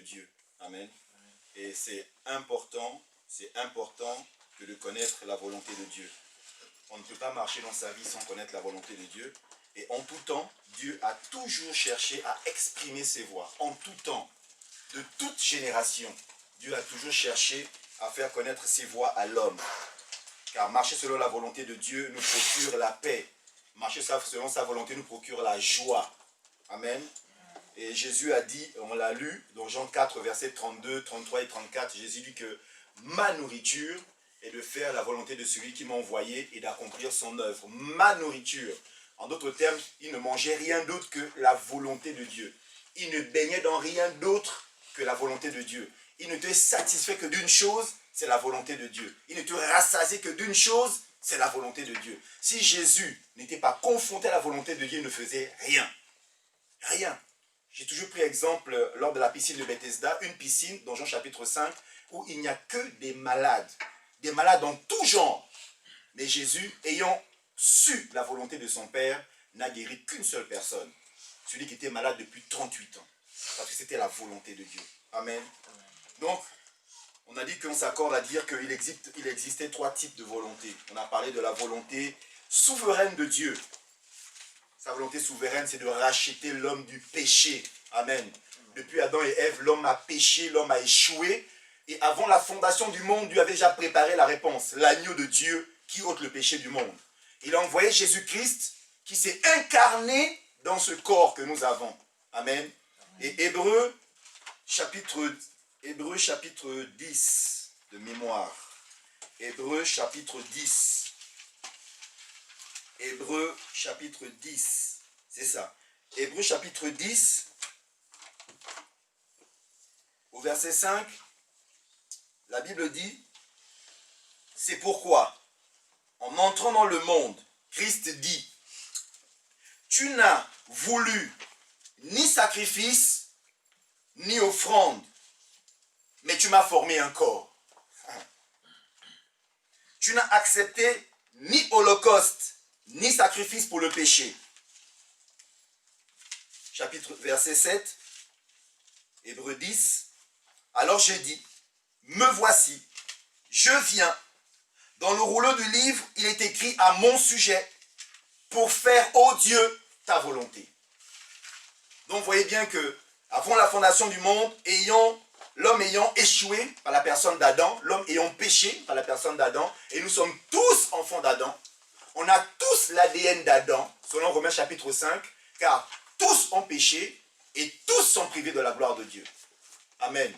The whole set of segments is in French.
Dieu. Amen. Et c'est important que de connaître la volonté de Dieu. On ne peut pas marcher dans sa vie sans connaître la volonté de Dieu. Et en tout temps, Dieu a toujours cherché à exprimer ses voies. En tout temps, de toute génération, Dieu a toujours cherché à faire connaître ses voies à l'homme. Car marcher selon la volonté de Dieu nous procure la paix. Marcher selon sa volonté nous procure la joie. Amen. Et Jésus a dit, on l'a lu, dans Jean 4, versets 32, 33 et 34, Jésus dit que ma nourriture est de faire la volonté de celui qui m'a envoyé et d'accomplir son œuvre. Ma nourriture. En d'autres termes, il ne mangeait rien d'autre que la volonté de Dieu. Il ne baignait dans rien d'autre que la volonté de Dieu. Il ne te satisfait que d'une chose, c'est la volonté de Dieu. Il ne te rassasiait que d'une chose, c'est la volonté de Dieu. Si Jésus n'était pas confronté à la volonté de Dieu, il ne faisait rien. Rien. J'ai toujours pris exemple lors de la piscine de Bethesda, une piscine dans Jean chapitre 5, où il n'y a que des malades en tout genre. Mais Jésus, ayant su la volonté de son Père, n'a guéri qu'une seule personne. Celui qui était malade depuis 38 ans. Parce que c'était la volonté de Dieu. Amen. Donc, on a dit qu'on s'accorde à dire qu'il existait 3 types de volonté. On a parlé de la volonté souveraine de Dieu. Sa volonté souveraine, c'est de racheter l'homme du péché. Amen. Depuis Adam et Ève, l'homme a péché, l'homme a échoué. Et avant la fondation du monde, Dieu avait déjà préparé la réponse. L'agneau de Dieu qui ôte le péché du monde. Il a envoyé Jésus-Christ qui s'est incarné dans ce corps que nous avons. Amen. Et Hébreux chapitre 10 de mémoire. Hébreux chapitre 10. Hébreux chapitre 10. C'est ça. Hébreux chapitre 10. Au verset 5. La Bible dit, c'est pourquoi, en entrant dans le monde, Christ dit, tu n'as voulu ni sacrifice, ni offrande, mais tu m'as formé un corps. Tu n'as accepté ni holocauste, ni sacrifice pour le péché. Verset 7, Hébreux 10. Alors j'ai dit, me voici, je viens. Dans le rouleau du livre, il est écrit à mon sujet, pour faire, ô Dieu, ta volonté. Donc vous voyez bien que, avant la fondation du monde, l'homme ayant échoué par la personne d'Adam, l'homme ayant péché par la personne d'Adam, et nous sommes tous enfants d'Adam, on a tous l'ADN d'Adam, selon Romains chapitre 5, car tous ont péché et tous sont privés de la gloire de Dieu. Amen.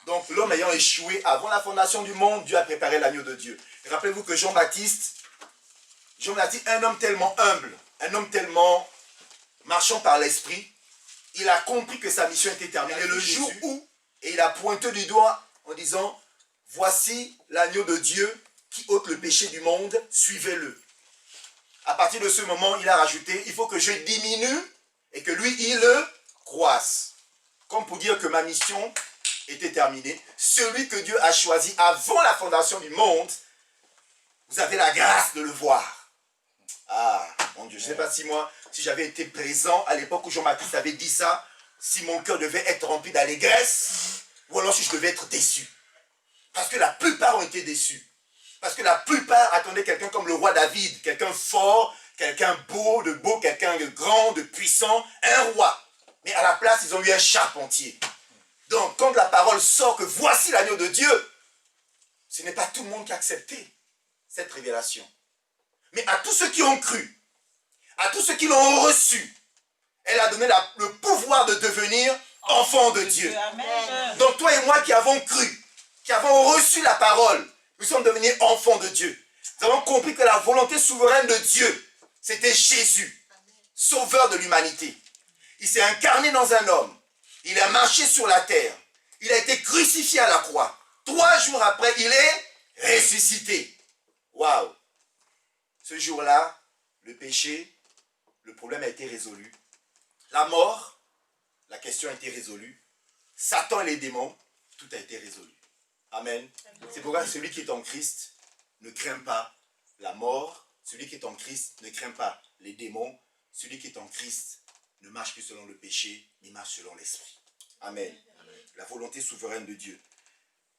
Donc l'homme ayant échoué avant la fondation du monde, Dieu a préparé l'agneau de Dieu. Rappelez-vous que Jean-Baptiste, un homme tellement humble, un homme tellement marchant par l'esprit, il a compris que sa mission était terminée le jour où, et il a pointé du doigt en disant, voici l'agneau de Dieu qui ôte le péché du monde, suivez-le. À partir de ce moment, il a rajouté, il faut que je diminue et que lui, il croisse. Comme pour dire que ma mission était terminée. Celui que Dieu a choisi avant la fondation du monde, vous avez la grâce de le voir. Ah, mon Dieu, je ne sais pas si j'avais été présent à l'époque où Jean-Baptiste avait dit ça, si mon cœur devait être rempli d'allégresse, ou alors si je devais être déçu. Parce que la plupart ont été déçus. Parce que la plupart attendaient quelqu'un comme le roi David, quelqu'un fort, quelqu'un beau, quelqu'un de grand, de puissant, un roi. Mais à la place, ils ont eu un charpentier. Donc, quand la parole sort que voici l'agneau de Dieu, ce n'est pas tout le monde qui a accepté cette révélation. Mais à tous ceux qui ont cru, à tous ceux qui l'ont reçu, elle a donné le pouvoir de devenir enfants de Dieu. Amen. Donc toi et moi qui avons cru, qui avons reçu la parole, nous sommes devenus enfants de Dieu. Nous avons compris que la volonté souveraine de Dieu, c'était Jésus, sauveur de l'humanité. Il s'est incarné dans un homme. Il a marché sur la terre. Il a été crucifié à la croix. 3 jours après, il est ressuscité. Waouh! Ce jour-là, le péché, le problème a été résolu. La mort, la question a été résolue. Satan et les démons, tout a été résolu. Amen. C'est pourquoi celui qui est en Christ ne craint pas la mort. Celui qui est en Christ ne craint pas les démons. Celui qui est en Christ ne marche plus selon le péché, mais marche selon l'esprit. Amen. la volonté souveraine de Dieu.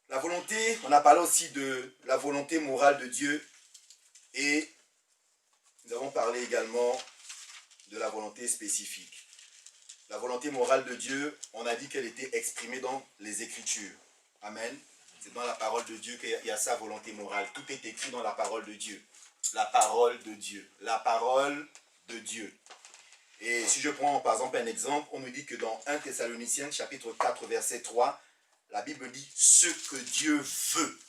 La volonté, on a parlé aussi de la volonté morale de Dieu et nous avons parlé également de la volonté spécifique. La volonté morale de Dieu, on a dit qu'elle était exprimée dans les Écritures. Amen. C'est dans la parole de Dieu qu'il y a sa volonté morale. Tout est écrit dans la parole de Dieu. La parole de Dieu. La parole de Dieu. Et si je prends par exemple un exemple, on nous dit que dans 1 Thessaloniciens chapitre 4 verset 3, la Bible dit ce que Dieu veut.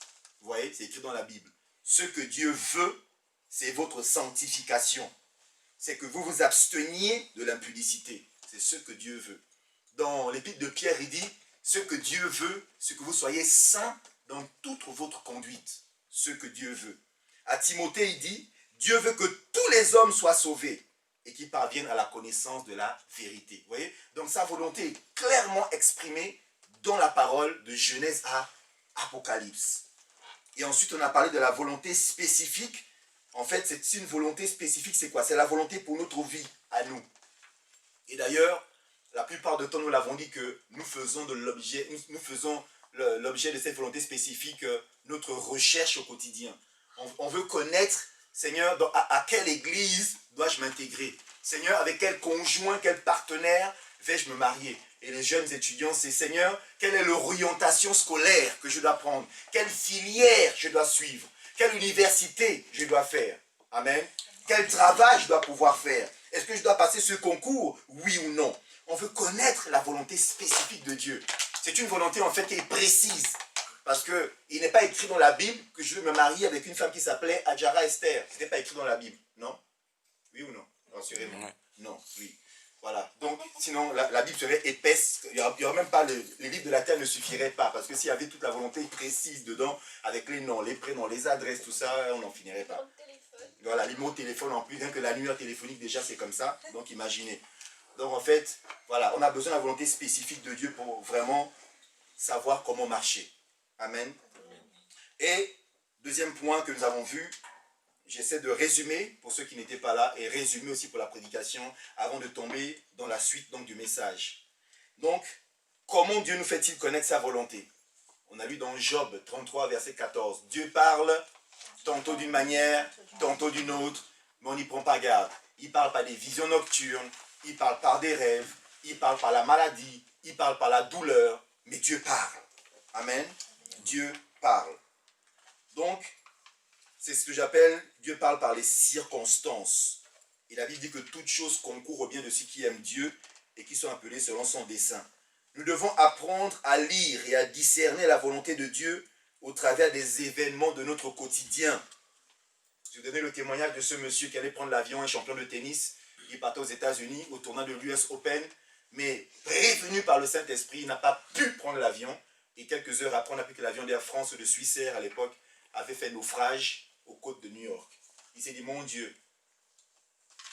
Vous voyez, c'est écrit dans la Bible. Ce que Dieu veut, c'est votre sanctification. C'est que vous vous absteniez de l'impudicité. C'est ce que Dieu veut. Dans l'épître de Pierre, il dit, ce que Dieu veut, c'est que vous soyez saints dans toute votre conduite. Ce que Dieu veut. À Timothée, il dit, Dieu veut que tous les hommes soient sauvés et qu'ils parviennent à la connaissance de la vérité. Vous voyez? Donc sa volonté est clairement exprimée dans la parole de Genèse à Apocalypse. Et ensuite, on a parlé de la volonté spécifique. En fait, c'est une volonté spécifique, c'est quoi? C'est la volonté pour notre vie, à nous. Et d'ailleurs, la plupart du temps, nous l'avons dit que nous faisons de l'objet, nous faisons l'objet de cette volonté spécifique notre recherche au quotidien. On veut connaître, Seigneur, à quelle église dois-je m'intégrer? Seigneur, avec quel conjoint, quel partenaire vais-je me marier? Et les jeunes étudiants, c'est Seigneur, quelle est l'orientation scolaire que je dois prendre? Quelle filière je dois suivre? Quelle université je dois faire? Amen. Quel travail je dois pouvoir faire? Est-ce que je dois passer ce concours? Oui ou non? On veut connaître la volonté spécifique de Dieu. C'est une volonté en fait qui est précise. Parce qu'il n'est pas écrit dans la Bible que je vais me marier avec une femme qui s'appelait Adjara Esther. Ce n'était pas écrit dans la Bible, non? Oui ou non? Rassurez-moi. Non, oui. Voilà. Donc, sinon, la Bible serait épaisse. Il n'y aurait même pas, les livres de la terre ne suffiraient pas. Parce que s'il y avait toute la volonté précise dedans, avec les noms, les prénoms, les adresses, tout ça, on n'en finirait pas. Voilà, les mots téléphone en plus, rien que l'annuaire téléphonique déjà c'est comme ça. Donc imaginez. Donc en fait, voilà, on a besoin de la volonté spécifique de Dieu pour vraiment savoir comment marcher. Amen. Et deuxième point que nous avons vu, j'essaie de résumer pour ceux qui n'étaient pas là et résumer aussi pour la prédication avant de tomber dans la suite donc, du message. Donc, comment Dieu nous fait-il connaître sa volonté? On a lu dans Job 33 verset 14, Dieu parle tantôt d'une manière, tantôt d'une autre, mais on n'y prend pas garde. Il parle par des visions nocturnes, il parle par des rêves, il parle par la maladie, il parle par la douleur, mais Dieu parle. Amen. Dieu parle. Donc, c'est ce que j'appelle, Dieu parle par les circonstances. Et la Bible dit que toute chose concourt au bien de ceux qui aiment Dieu et qui sont appelés selon son dessein. Nous devons apprendre à lire et à discerner la volonté de Dieu au travers des événements de notre quotidien. Je vais donner le témoignage de ce monsieur qui allait prendre l'avion, un champion de tennis. Il partait aux États-Unis au tournoi de l'US Open, mais prévenu par le Saint-Esprit, il n'a pas pu prendre l'avion. Et quelques heures après, on a appris que l'avion d'Air France ou de Swissair à l'époque avait fait naufrage aux côtes de New York. Il s'est dit, mon Dieu,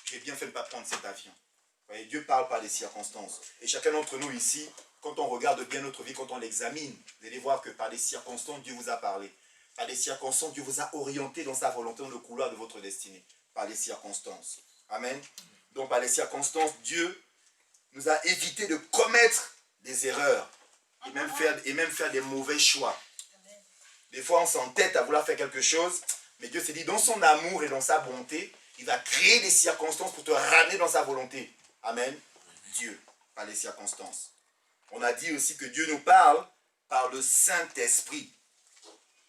j'ai bien fait de ne pas prendre cet avion. Vous voyez, Dieu parle par les circonstances. Et chacun d'entre nous ici, quand on regarde bien notre vie, quand on l'examine, vous allez voir que par les circonstances, Dieu vous a parlé. Par les circonstances, Dieu vous a orienté dans sa volonté, dans le couloir de votre destinée. Par les circonstances. Amen. Donc par les circonstances, Dieu nous a évité de commettre des erreurs et même faire des mauvais choix. Des fois, on s'entête à vouloir faire quelque chose, mais Dieu s'est dit, dans son amour et dans sa bonté, il va créer des circonstances pour te ramener dans sa volonté. Amen. Dieu, par les circonstances. On a dit aussi que Dieu nous parle par le Saint-Esprit.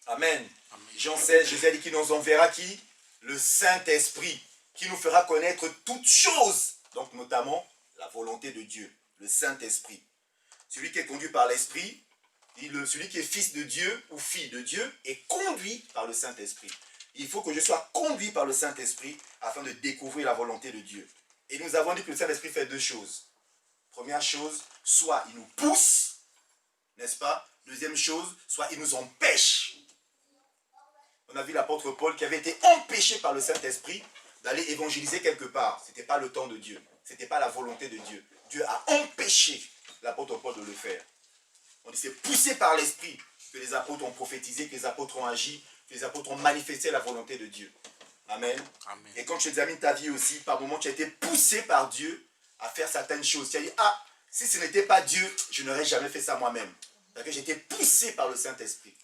Amen. Jean 16, Jésus a dit qu'il nous enverra qui? Le Saint-Esprit, qui nous fera connaître toutes choses. Donc notamment la volonté de Dieu, le Saint-Esprit. Celui qui est conduit par l'Esprit, celui qui est fils de Dieu ou fille de Dieu est conduit par le Saint-Esprit. Il faut que je sois conduit par le Saint-Esprit afin de découvrir la volonté de Dieu. Et nous avons dit que le Saint-Esprit fait deux choses. Première chose, soit il nous pousse, n'est-ce pas? Deuxième chose, soit il nous empêche. On a vu l'apôtre Paul qui avait été empêché par le Saint-Esprit d'aller évangéliser quelque part. Ce n'était pas le temps de Dieu. Ce n'était pas la volonté de Dieu. Dieu a empêché l'apôtre Paul de le faire. On dit c'est poussé par l'Esprit que les apôtres ont prophétisé, que les apôtres ont agi, que les apôtres ont manifesté la volonté de Dieu. Amen. Amen. Et quand tu examines ta vie aussi, par moments tu as été poussé par Dieu à faire certaines choses. Tu as dit, ah, si ce n'était pas Dieu, je n'aurais jamais fait ça moi-même. Parce que j'étais poussé par le Saint-Esprit.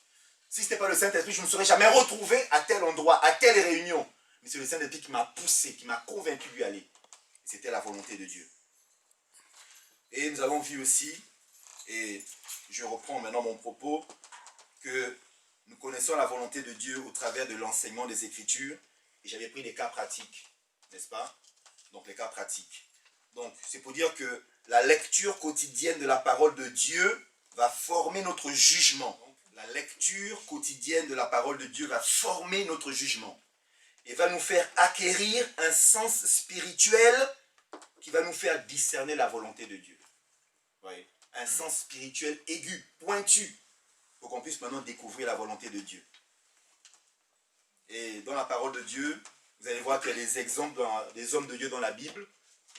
Si ce n'était pas le Saint-Esprit, je ne me serais jamais retrouvé à tel endroit, à telle réunion. Mais c'est le Saint-Esprit qui m'a poussé, qui m'a convaincu d'y aller. C'était la volonté de Dieu. Et nous avons vu aussi, et je reprends maintenant mon propos, que nous connaissons la volonté de Dieu au travers de l'enseignement des Écritures. Et j'avais pris des cas pratiques, n'est-ce pas? Donc les cas pratiques. Donc c'est pour dire que la lecture quotidienne de la parole de Dieu va former notre jugement. La lecture quotidienne de la parole de Dieu va former notre jugement. Et va nous faire acquérir un sens spirituel qui va nous faire discerner la volonté de Dieu. Voyez, un sens spirituel aigu, pointu, pour qu'on puisse maintenant découvrir la volonté de Dieu. Et dans la parole de Dieu, vous allez voir qu'il y a des exemples des hommes de Dieu dans la Bible,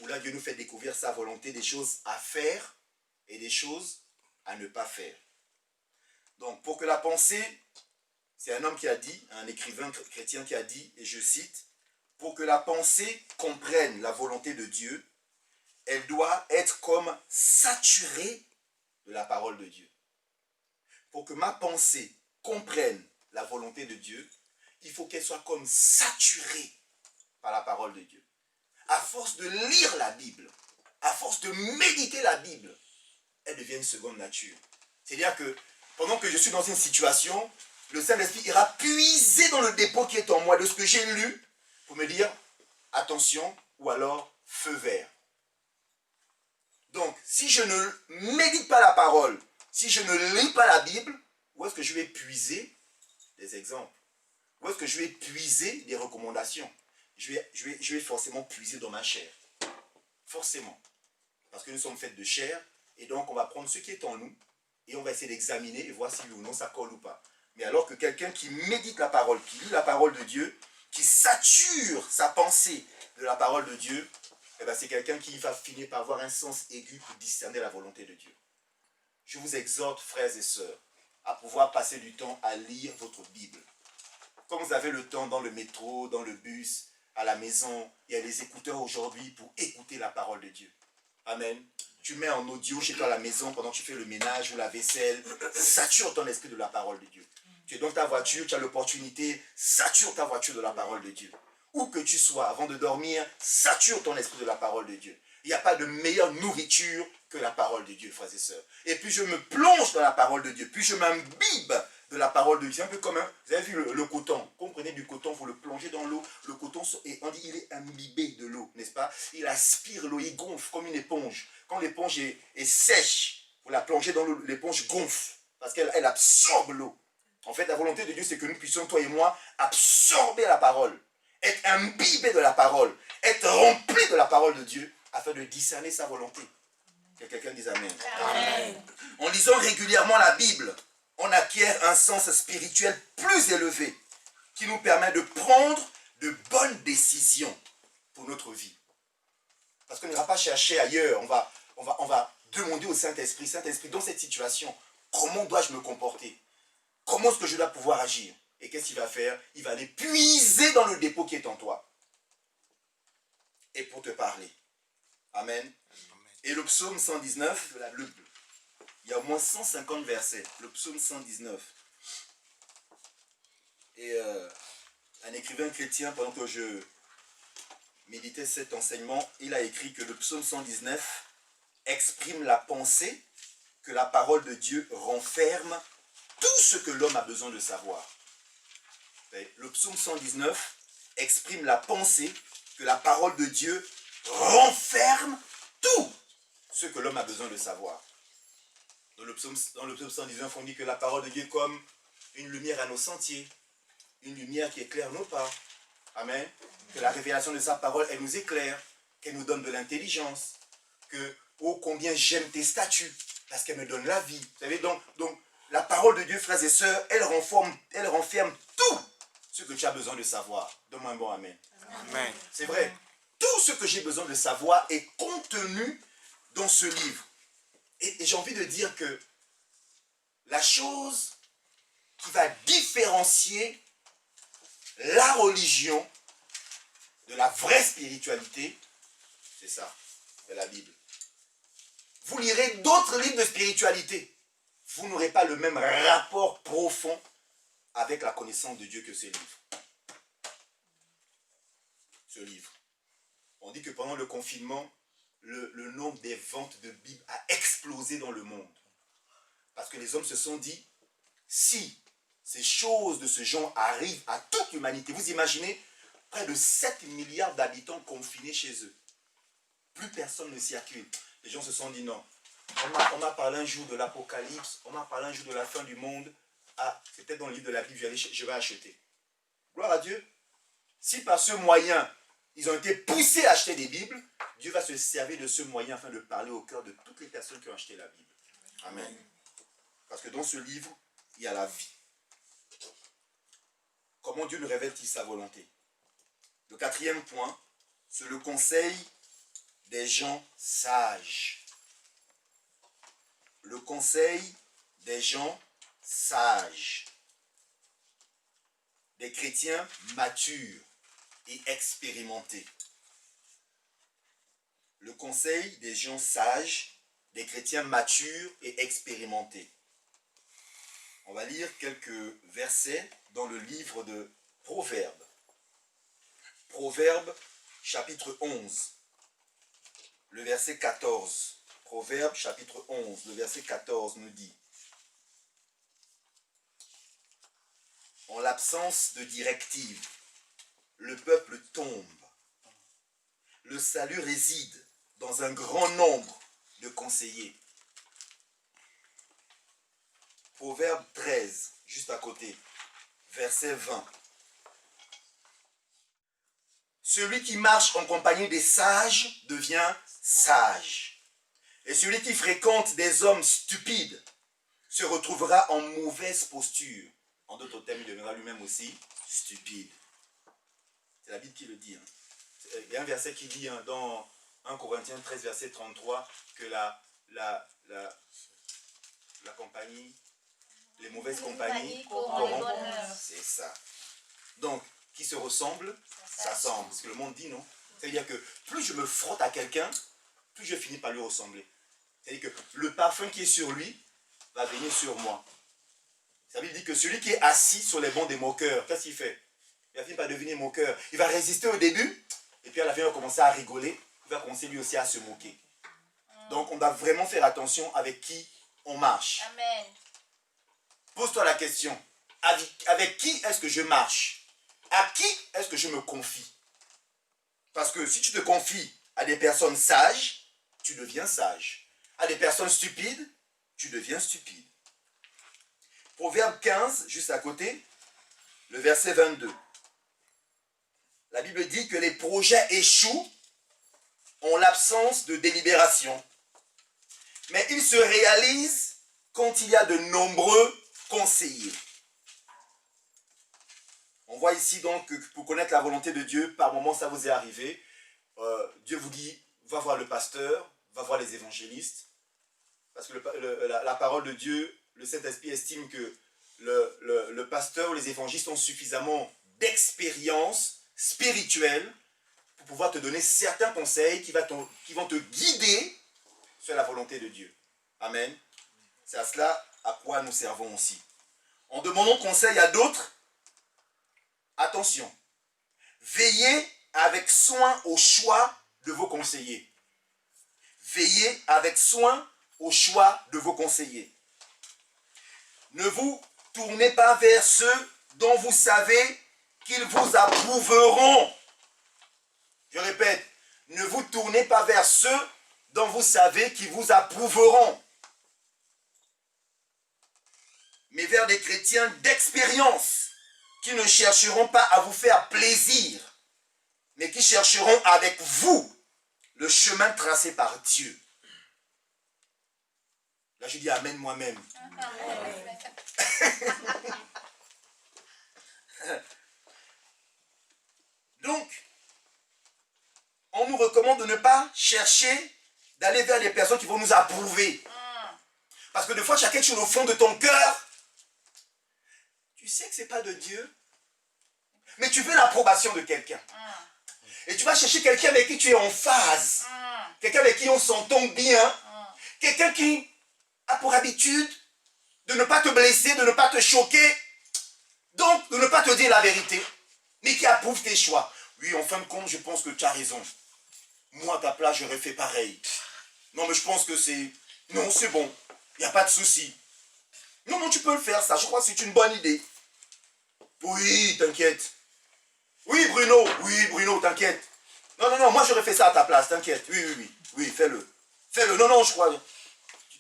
où là Dieu nous fait découvrir sa volonté, des choses à faire et des choses à ne pas faire. Donc pour que la pensée, c'est un homme qui a dit, un écrivain chrétien qui a dit, et je cite, « Pour que la pensée comprenne la volonté de Dieu, elle doit être comme saturée de la parole de Dieu. » Pour que ma pensée comprenne la volonté de Dieu, il faut qu'elle soit comme saturée par la parole de Dieu. À force de lire la Bible, à force de méditer la Bible, elle devient une seconde nature. C'est-à-dire que pendant que je suis dans une situation, le Saint-Esprit ira puiser dans le dépôt qui est en moi de ce que j'ai lu pour me dire attention ou alors feu vert. Donc, si je ne médite pas la parole, si je ne lis pas la Bible, où est-ce que je vais puiser des exemples? Où est-ce que je vais puiser des recommandations? Je vais forcément puiser dans ma chair. Forcément. Parce que nous sommes faits de chair, et donc on va prendre ce qui est en nous, et on va essayer d'examiner et voir si oui ou non ça colle ou pas. Mais alors que quelqu'un qui médite la parole, qui lit la parole de Dieu, qui sature sa pensée de la parole de Dieu, eh bien c'est quelqu'un qui va finir par avoir un sens aigu pour discerner la volonté de Dieu. Je vous exhorte, frères et sœurs, à pouvoir passer du temps à lire votre Bible. Quand vous avez le temps dans le métro, dans le bus, à la maison, il y a des écouteurs aujourd'hui pour écouter la parole de Dieu. Amen. Tu mets en audio chez toi à la maison pendant que tu fais le ménage ou la vaisselle, sature ton esprit de la parole de Dieu. Tu es dans ta voiture, tu as l'opportunité, sature ta voiture de la parole de Dieu. Où que tu sois, avant de dormir, sature ton esprit de la parole de Dieu. Il n'y a pas de meilleure nourriture que la parole de Dieu, frères et sœurs. Et puis je me plonge dans la parole de Dieu, puis je m'imbibe de la parole de Dieu. C'est un peu comme, vous avez vu le coton. Quand vous prenez du coton, vous le plongez dans l'eau. Le coton, on dit il est imbibé de l'eau, n'est-ce pas? Il aspire l'eau, il gonfle comme une éponge. Quand l'éponge est sèche, vous la plongez dans l'eau, l'éponge gonfle, parce qu'elle absorbe l'eau. En fait, la volonté de Dieu, c'est que nous puissions, toi et moi, absorber la parole, être imbibés de la parole, être remplis de la parole de Dieu, afin de discerner sa volonté. Que quelqu'un dise Amen. Amen. En lisant régulièrement la Bible, on acquiert un sens spirituel plus élevé qui nous permet de prendre de bonnes décisions pour notre vie. Parce qu'on n'ira pas chercher ailleurs, on va demander au Saint-Esprit, Saint-Esprit, dans cette situation, comment dois-je me comporter? Comment est-ce que je dois pouvoir agir? Et qu'est-ce qu'il va faire? Il va aller puiser dans le dépôt qui est en toi. Et pour te parler. Amen. Et le psaume 119, il y a au moins 150 versets. Le psaume 119. Et un écrivain chrétien, pendant que je méditais cet enseignement, il a écrit que le psaume 119 exprime la pensée que la parole de Dieu renferme tout ce que l'homme a besoin de savoir. Le psaume 119 exprime la pensée que la parole de Dieu renferme tout ce que l'homme a besoin de savoir. Dans le psaume 119, on dit que la parole de Dieu est comme une lumière à nos sentiers, une lumière qui éclaire nos pas. Amen. Que la révélation de sa parole, elle nous éclaire, qu'elle nous donne de l'intelligence, que, oh combien j'aime tes statuts, parce qu'elle me donne la vie. Vous savez, donc la parole de Dieu, frères et sœurs, elle renferme tout ce que tu as besoin de savoir. Donne-moi un bon amen. Amen. C'est vrai. Tout ce que j'ai besoin de savoir est contenu dans ce livre. Et j'ai envie de dire que la chose qui va différencier la religion de la vraie spiritualité, c'est ça, c'est la Bible. Vous lirez d'autres livres de spiritualité. vous n'aurez pas le même rapport profond avec la connaissance de Dieu que ce livre. Ce livre. On dit que pendant le confinement, le nombre des ventes de Bibles a explosé dans le monde. Parce que les hommes se sont dit, si ces choses de ce genre arrivent à toute l'humanité, vous imaginez près de 7 milliards d'habitants confinés chez eux. Plus personne ne circule. Les gens se sont dit non. On m'a parlé un jour de l'Apocalypse, on m'a parlé un jour de la fin du monde. Ah, c'est peut-être dans le livre de la Bible, je vais acheter. Gloire à Dieu. Si par ce moyen, ils ont été poussés à acheter des Bibles, Dieu va se servir de ce moyen afin de parler au cœur de toutes les personnes qui ont acheté la Bible. Amen. Parce que dans ce livre, il y a la vie. Comment Dieu nous révèle-t-il sa volonté? Le quatrième point, c'est le conseil des gens sages. Le conseil des gens sages. Des chrétiens matures et expérimentés. Le conseil des gens sages, des chrétiens matures et expérimentés. On va lire quelques versets dans le livre de Proverbes. Proverbes, chapitre 11, le verset 14. Proverbes, chapitre 11, le verset 14 nous dit: en l'absence de directive, le peuple tombe. Le salut réside dans un grand nombre de conseillers. Proverbe 13, juste à côté, verset 20. Celui qui marche en compagnie des sages devient sage. Et celui qui fréquente des hommes stupides se retrouvera en mauvaise posture. En d'autres termes, il deviendra lui-même aussi stupide. C'est la Bible qui le dit. Il y a un verset qui dit dans 1 Corinthiens 13, verset 33, que la compagnie, les mauvaises compagnies corrompent. C'est ça. Donc, qui se ressemble, s'assemble. C'est ce que le monde dit, non? C'est-à-dire que plus je me frotte à quelqu'un, plus je finis par lui ressembler. C'est-à-dire que le parfum qui est sur lui va venir sur moi. Ça veut dire que celui qui est assis sur les bancs des moqueurs, qu'est-ce qu'il fait? Il va finir par devenir moqueur. Il va résister au début, et puis à la fin, il va commencer à rigoler. Il va commencer lui aussi à se moquer. Donc, on doit vraiment faire attention avec qui on marche. Amen. Pose-toi la question. Avec qui est-ce que je marche? À qui est-ce que je me confie? Parce que si tu te confies à des personnes sages, tu deviens sage. À des personnes stupides, tu deviens stupide. Proverbe 15, juste à côté, le verset 22. La Bible dit que les projets échouent en l'absence de délibération. Mais ils se réalisent quand il y a de nombreux conseillers. On voit ici donc que pour connaître la volonté de Dieu, par moments ça vous est arrivé. Dieu vous dit, va voir le pasteur, va voir les évangélistes. Parce que la parole de Dieu, le Saint-Esprit estime que le pasteur ou les évangélistes ont suffisamment d'expérience spirituelle pour pouvoir te donner certains conseils qui vont te guider sur la volonté de Dieu. Amen. C'est à cela à quoi nous servons aussi. En demandant conseil à d'autres, attention, veillez avec soin au choix de vos conseillers. Veillez avec soin au choix de vos conseillers. Ne vous tournez pas vers ceux dont vous savez qu'ils vous approuveront. Je répète, ne vous tournez pas vers ceux dont vous savez qu'ils vous approuveront, mais vers des chrétiens d'expérience qui ne chercheront pas à vous faire plaisir, mais qui chercheront avec vous le chemin tracé par Dieu. Là, je dis Amen moi-même. Donc, on nous recommande de ne pas chercher d'aller vers les personnes qui vont nous approuver. Parce que des fois, chacun est au fond de ton cœur. Tu sais que ce n'est pas de Dieu, mais tu veux l'approbation de quelqu'un. Et tu vas chercher quelqu'un avec qui tu es en phase. Quelqu'un avec qui on s'entend bien. Quelqu'un qui a pour habitude de ne pas te blesser, de ne pas te choquer, donc de ne pas te dire la vérité, mais qui approuve tes choix. Oui, en fin de compte, je pense que tu as raison. Moi, à ta place, j'aurais fait pareil. Non, mais je pense que c'est... Non, c'est bon. Il n'y a pas de souci. Non, non, tu peux le faire, ça. Je crois que c'est une bonne idée. Oui, t'inquiète. Oui, Bruno, t'inquiète. Non, non, non, moi, j'aurais fait ça à ta place, t'inquiète. Oui, fais-le. Fais-le. Non, non, je crois...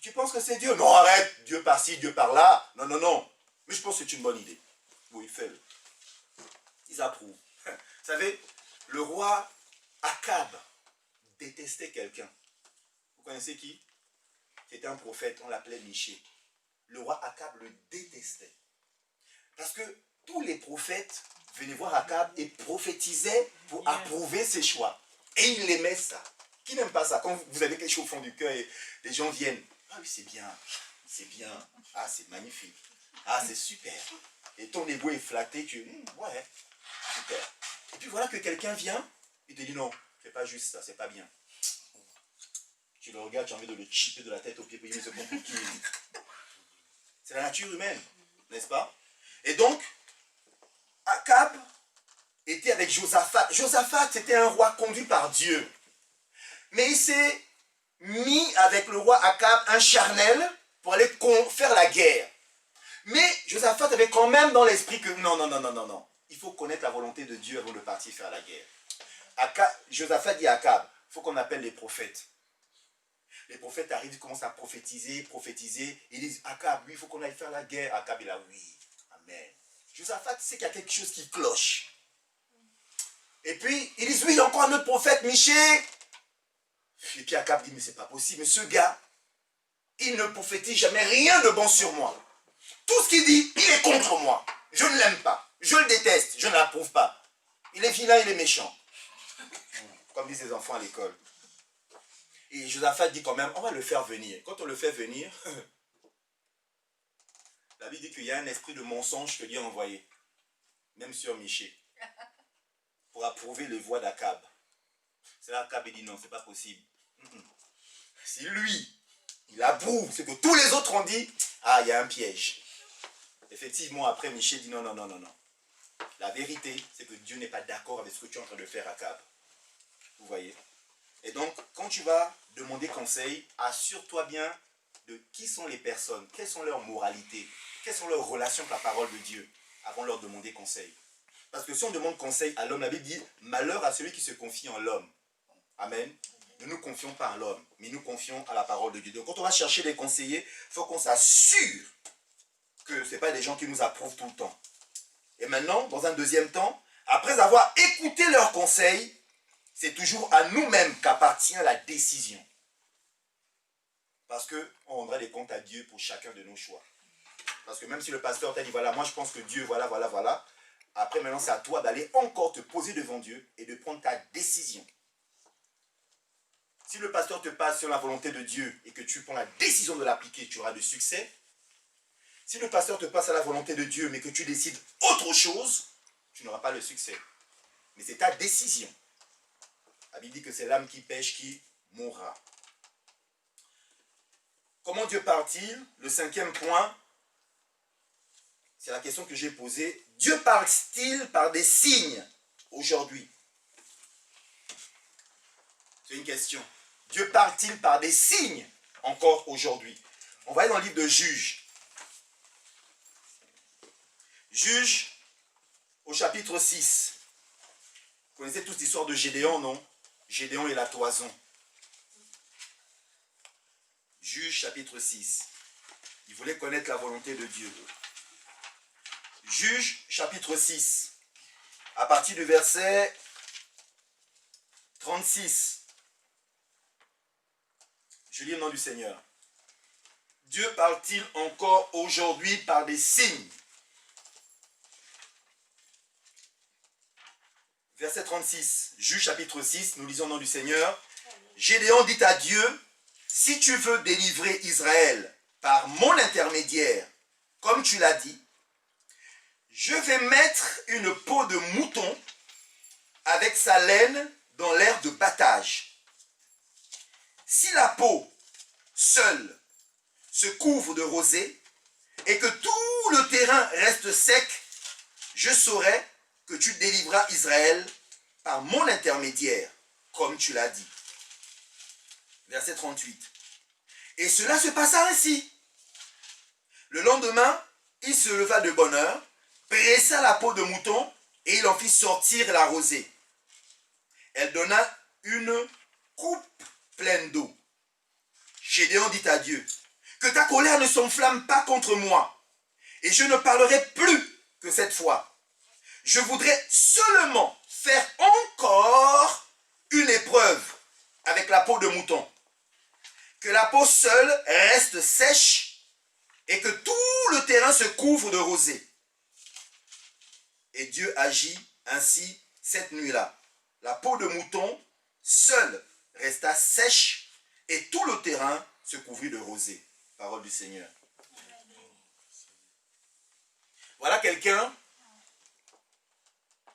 Tu penses que c'est Dieu? Non, arrête. Dieu par-ci, Dieu par-là. Non, non, non. Mais je pense que c'est une bonne idée. Oui, fais-le. Ils approuvent. Vous savez, le roi Akab détestait quelqu'un. Vous connaissez qui? C'était un prophète, on l'appelait Michée. Le roi Akab le détestait. Parce que tous les prophètes venaient voir Akab et prophétisaient pour approuver ses choix. Et il aimait ça. Qui n'aime pas ça? Quand vous avez quelque chose au fond du cœur et les gens viennent. Ah oui, c'est bien. C'est bien. Ah, c'est magnifique. Ah, c'est super. Et ton ego est flatté, ouais, super. Et puis voilà que quelqu'un vient, il te dit non, c'est pas juste ça, c'est pas bien. Tu le regardes, tu as envie de le chipper de la tête aux pieds, puis il se comprend qui. C'est la nature humaine, n'est-ce pas? Et donc, Akab était avec Josaphat. Josaphat, c'était un roi conduit par Dieu. Mais il s'est mis avec le roi Akab un charnel pour aller faire la guerre. Mais Josaphat avait quand même dans l'esprit que non. Il faut connaître la volonté de Dieu avant de partir faire la guerre. Josaphat dit à Akab, il faut qu'on appelle les prophètes. Les prophètes arrivent, ils commencent à prophétiser. Ils disent, Akab, oui, il faut qu'on aille faire la guerre. Akab, il a oui, amen. Josaphat sait qu'il y a quelque chose qui cloche. Et puis, ils disent, oui, il y a encore un autre prophète, Michée. Et puis Akab dit, mais c'est pas possible. Mais ce gars, il ne prophétise jamais rien de bon sur moi. Tout ce qu'il dit, il est contre moi. Je ne l'aime pas. Je le déteste. Je ne l'approuve pas. Il est vilain, il est méchant. Comme disent les enfants à l'école. Et Josaphat dit quand même, on va le faire venir. Quand on le fait venir, la Bible dit qu'il y a un esprit de mensonge que Dieu a envoyé. Même sur Michée. Pour approuver les voix d'Akab. C'est là qu'Akab dit non, c'est pas possible. Si lui, il approuve ce que tous les autres ont dit, ah, il y a un piège. Effectivement, après, Michée dit non. La vérité, c'est que Dieu n'est pas d'accord avec ce que tu es en train de faire, Akab. Vous voyez? Et donc, quand tu vas demander conseil, assure-toi bien de qui sont les personnes, quelles sont leurs moralités, quelles sont leurs relations avec la parole de Dieu, avant de leur demander conseil. Parce que si on demande conseil à l'homme, la Bible dit, malheur à celui qui se confie en l'homme. Amen. Ne nous confions pas en l'homme, mais nous confions à la parole de Dieu. Donc quand on va chercher des conseillers, il faut qu'on s'assure que ce n'est pas des gens qui nous approuvent tout le temps. Et maintenant, dans un deuxième temps, après avoir écouté leurs conseils, c'est toujours à nous-mêmes qu'appartient la décision. Parce qu'on rendra des comptes à Dieu pour chacun de nos choix. Parce que même si le pasteur t'a dit, voilà, moi je pense que Dieu, voilà. Après maintenant, c'est à toi d'aller encore te poser devant Dieu et de prendre ta décision. Si le pasteur te passe sur la volonté de Dieu et que tu prends la décision de l'appliquer, tu auras du succès. Si le pasteur te passe à la volonté de Dieu mais que tu décides autre chose, tu n'auras pas le succès. Mais c'est ta décision. La Bible dit que c'est l'âme qui pêche qui mourra. Comment Dieu parle-t-il? Le cinquième point, c'est la question que j'ai posée. Dieu parle-t-il par des signes aujourd'hui? C'est une question. Dieu parle-t-il par des signes encore aujourd'hui? On va aller dans le livre de Juges. Juges au chapitre 6. Vous connaissez tous l'histoire de Gédéon, non? Gédéon et la toison. Juges chapitre 6. Il voulait connaître la volonté de Dieu. Juges chapitre 6. À partir du verset 36. Je lis le nom du Seigneur. Dieu parle-t-il encore aujourd'hui par des signes? Verset 36, Juges chapitre 6, nous lisons le nom du Seigneur. Gédéon dit à Dieu, si tu veux délivrer Israël par mon intermédiaire, comme tu l'as dit, je vais mettre une peau de mouton avec sa laine dans l'air de battage. Si la peau seule se couvre de rosée et que tout le terrain reste sec, je saurai que tu délivreras Israël par mon intermédiaire, comme tu l'as dit. Verset 38. Et cela se passa ainsi. Le lendemain, il se leva de bonne heure, pressa la peau de mouton, et il en fit sortir la rosée. Elle donna une coupe pleine d'eau. Gédéon dit à Dieu, que ta colère ne s'enflamme pas contre moi, et je ne parlerai plus que cette fois. Je voudrais seulement faire encore une épreuve avec la peau de mouton. Que la peau seule reste sèche et que tout le terrain se couvre de rosée. Et Dieu agit ainsi cette nuit-là. La peau de mouton seule resta sèche et tout le terrain se couvrit de rosée. Parole du Seigneur. Voilà quelqu'un,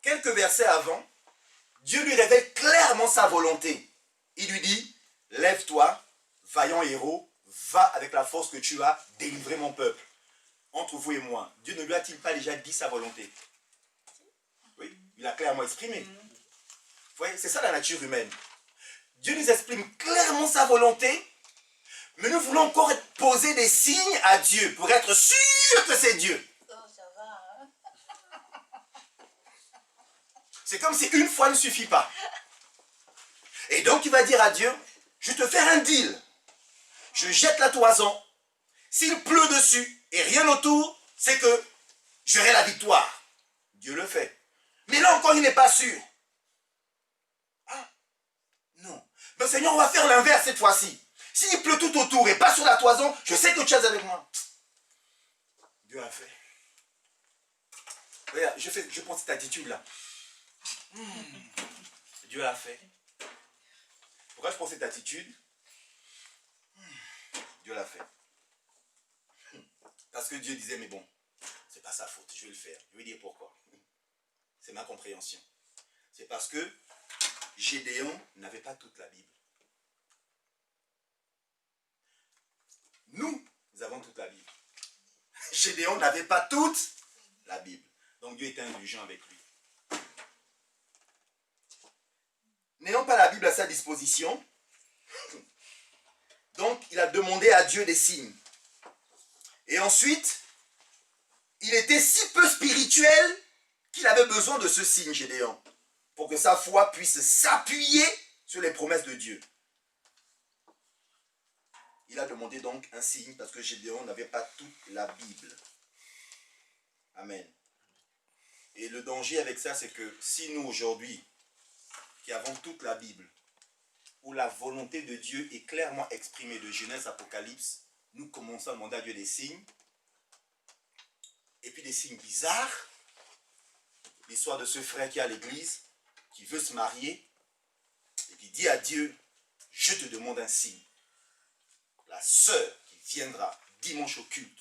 quelques versets avant, Dieu lui révèle clairement sa volonté. Il lui dit, lève-toi, vaillant héros, va avec la force que tu as, délivrer mon peuple. Entre vous et moi, Dieu ne lui a-t-il pas déjà dit sa volonté? Oui, il a clairement exprimé. Vous voyez, c'est ça la nature humaine. Dieu nous exprime clairement sa volonté, mais nous voulons encore poser des signes à Dieu pour être sûr que c'est Dieu. C'est comme si une fois ne suffit pas. Et donc il va dire à Dieu, je vais te faire un deal. Je jette la toison. S'il pleut dessus et rien autour, c'est que j'aurai la victoire. Dieu le fait. Mais là encore, il n'est pas sûr. Ah, non. Mais Seigneur, on va faire l'inverse cette fois-ci. S'il pleut tout autour et pas sur la toison, je sais que tu es avec moi. Dieu a fait. Regarde, je prends cette attitude-là. Dieu a fait. Pourquoi je prends cette attitude? Dieu l'a fait. Parce que Dieu disait, mais bon, c'est pas sa faute, je vais le faire. Je vais dire pourquoi. C'est ma compréhension. C'est parce que Gédéon n'avait pas toute la Bible. Nous avons toute la Bible. Gédéon n'avait pas toute la Bible. Donc Dieu était indulgent avec lui. N'ayant pas la Bible à sa disposition, donc il a demandé à Dieu des signes. Et ensuite, il était si peu spirituel qu'il avait besoin de ce signe, Gédéon, pour que sa foi puisse s'appuyer sur les promesses de Dieu. Il a demandé donc un signe parce que Gédéon n'avait pas toute la Bible. Amen. Et le danger avec ça, c'est que si nous aujourd'hui, qui avons toute la Bible, où la volonté de Dieu est clairement exprimée de Genèse, Apocalypse, nous commençons à demander à Dieu des signes, et puis des signes bizarres, l'histoire de ce frère qui est à l'église, qui veut se marier, et qui dit à Dieu, je te demande un signe. La sœur qui viendra dimanche au culte,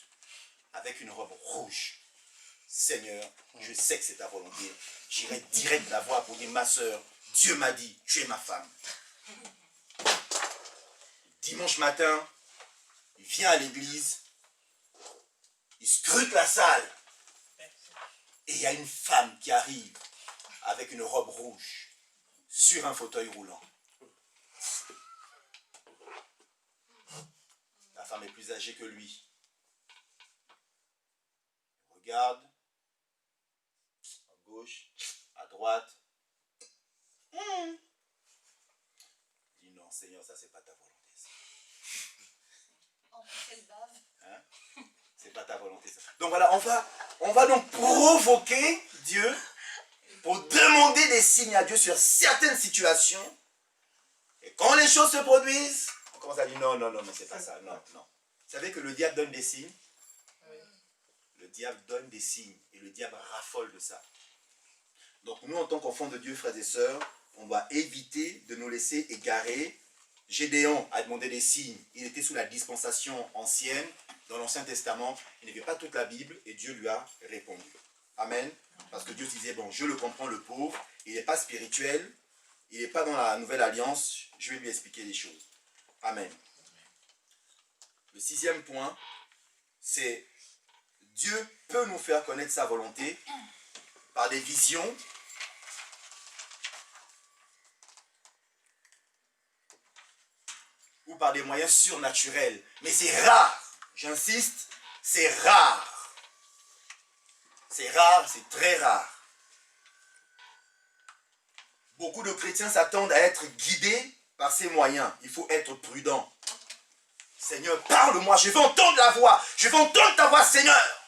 avec une robe rouge, Seigneur, je sais que c'est ta volonté, j'irai direct la voir pour dire, ma sœur, Dieu m'a dit, tu es ma femme. Dimanche matin, il vient à l'église, il scrute la salle, et il y a une femme qui arrive avec une robe rouge sur un fauteuil roulant. La femme est plus âgée que lui. Il regarde, à gauche, à droite. Il dit non, Seigneur, ça c'est pas ta volonté. Hein? C'est pas ta volonté ça. Donc voilà, on va donc provoquer Dieu pour demander des signes à Dieu sur certaines situations. Et quand les choses se produisent, on commence à dire non, non, non, mais c'est pas ça, non, non. Vous savez que le diable donne des signes? Oui. Le diable donne des signes et le diable raffole de ça. Donc nous, en tant qu'enfants de Dieu, frères et sœurs, on doit éviter de nous laisser égarer. Gédéon a demandé des signes. Il était sous la dispensation ancienne, dans l'Ancien Testament. Il n'avait pas toute la Bible et Dieu lui a répondu. Amen. Parce que Dieu disait, bon, je le comprends, le pauvre, il n'est pas spirituel, il n'est pas dans la nouvelle alliance, je vais lui expliquer les choses. Amen. Le 6e point, c'est Dieu peut nous faire connaître sa volonté par des visions, ou par des moyens surnaturels. Mais c'est rare, j'insiste, c'est rare. C'est rare, c'est très rare. Beaucoup de chrétiens s'attendent à être guidés par ces moyens. Il faut être prudent. Seigneur, parle-moi, je veux entendre la voix. Je veux entendre ta voix, Seigneur.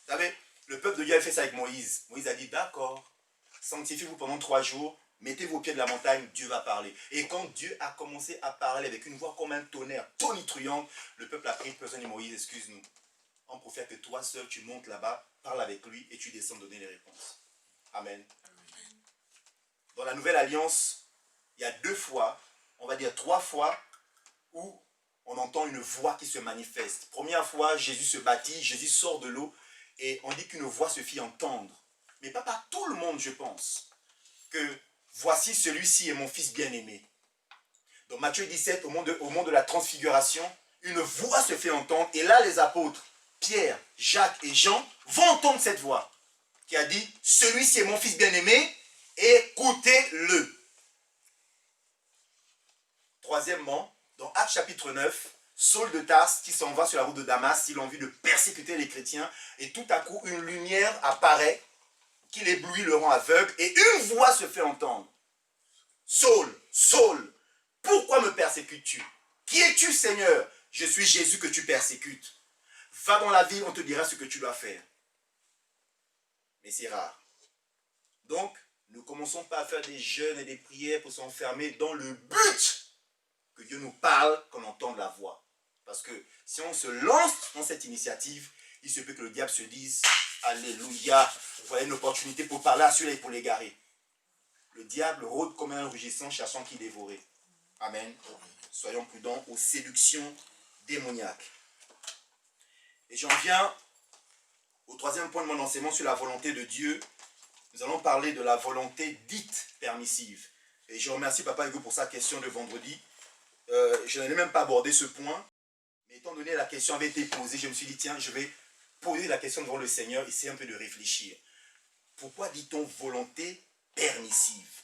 Vous savez, le peuple de Dieu a fait ça avec Moïse. Moïse a dit, d'accord, sanctifiez-vous pendant 3 jours, mettez vos pieds de la montagne, Dieu va parler. Et quand Dieu a commencé à parler avec une voix comme un tonnerre tonitruante, le peuple a pris personne et Moïse, excuse-nous. On préfère que toi seul, tu montes là-bas, parle avec lui et tu descends donner les réponses. Amen. Dans la Nouvelle Alliance, il y a 2 fois, on va dire 3 fois, où on entend une voix qui se manifeste. Première fois, Jésus se baptise, Jésus sort de l'eau, et on dit qu'une voix se fit entendre. Mais pas par tout le monde, je pense, que voici celui-ci est mon fils bien-aimé. Dans Matthieu 17, au moment de la transfiguration, une voix se fait entendre, et là les apôtres, Pierre, Jacques et Jean, vont entendre cette voix, qui a dit, celui-ci est mon fils bien-aimé, écoutez-le. Troisièmement, dans Actes chapitre 9, Saul de Tarse qui s'en va sur la route de Damas, il a envie de persécuter les chrétiens, et tout à coup une lumière apparaît, qui l'éblouit, le rend aveugle, et une voix se fait entendre. Saul, Saul, pourquoi me persécutes-tu? Qui es-tu, Seigneur? Je suis Jésus que tu persécutes. Va dans la ville, on te dira ce que tu dois faire. Mais c'est rare. Donc, ne commençons pas à faire des jeûnes et des prières pour s'enfermer dans le but que Dieu nous parle, qu'on entende la voix. Parce que si on se lance dans cette initiative, il se peut que le diable se dise, alléluia, voilà une opportunité pour parler à celui-là et pour l'égarer. Le diable rôde comme un rugissant cherchant qui dévorer. Amen. Soyons prudents aux séductions démoniaques. Et j'en viens au 3e point de mon enseignement sur la volonté de Dieu. Nous allons parler de la volonté dite permissive. Et je remercie Papa Hugo pour sa question de vendredi. Je n'allais même pas aborder ce point. Mais étant donné que la question avait été posée, je me suis dit, tiens, je vais poser la question devant le Seigneur, essayer un peu de réfléchir. Pourquoi dit-on volonté permissive?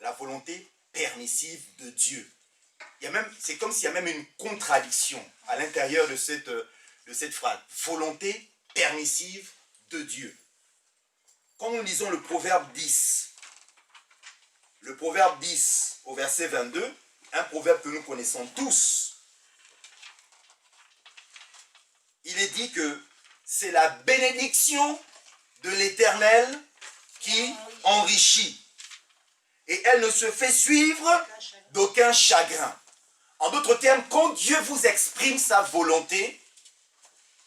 La volonté permissive de Dieu. C'est comme s'il y a même une contradiction à l'intérieur de cette phrase. Volonté permissive de Dieu. Quand nous lisons le Proverbe 10, au verset 22, un proverbe que nous connaissons tous, il est dit que c'est la bénédiction de l'Éternel qui enrichit. Et elle ne se fait suivre d'aucun chagrin. En d'autres termes, quand Dieu vous exprime sa volonté,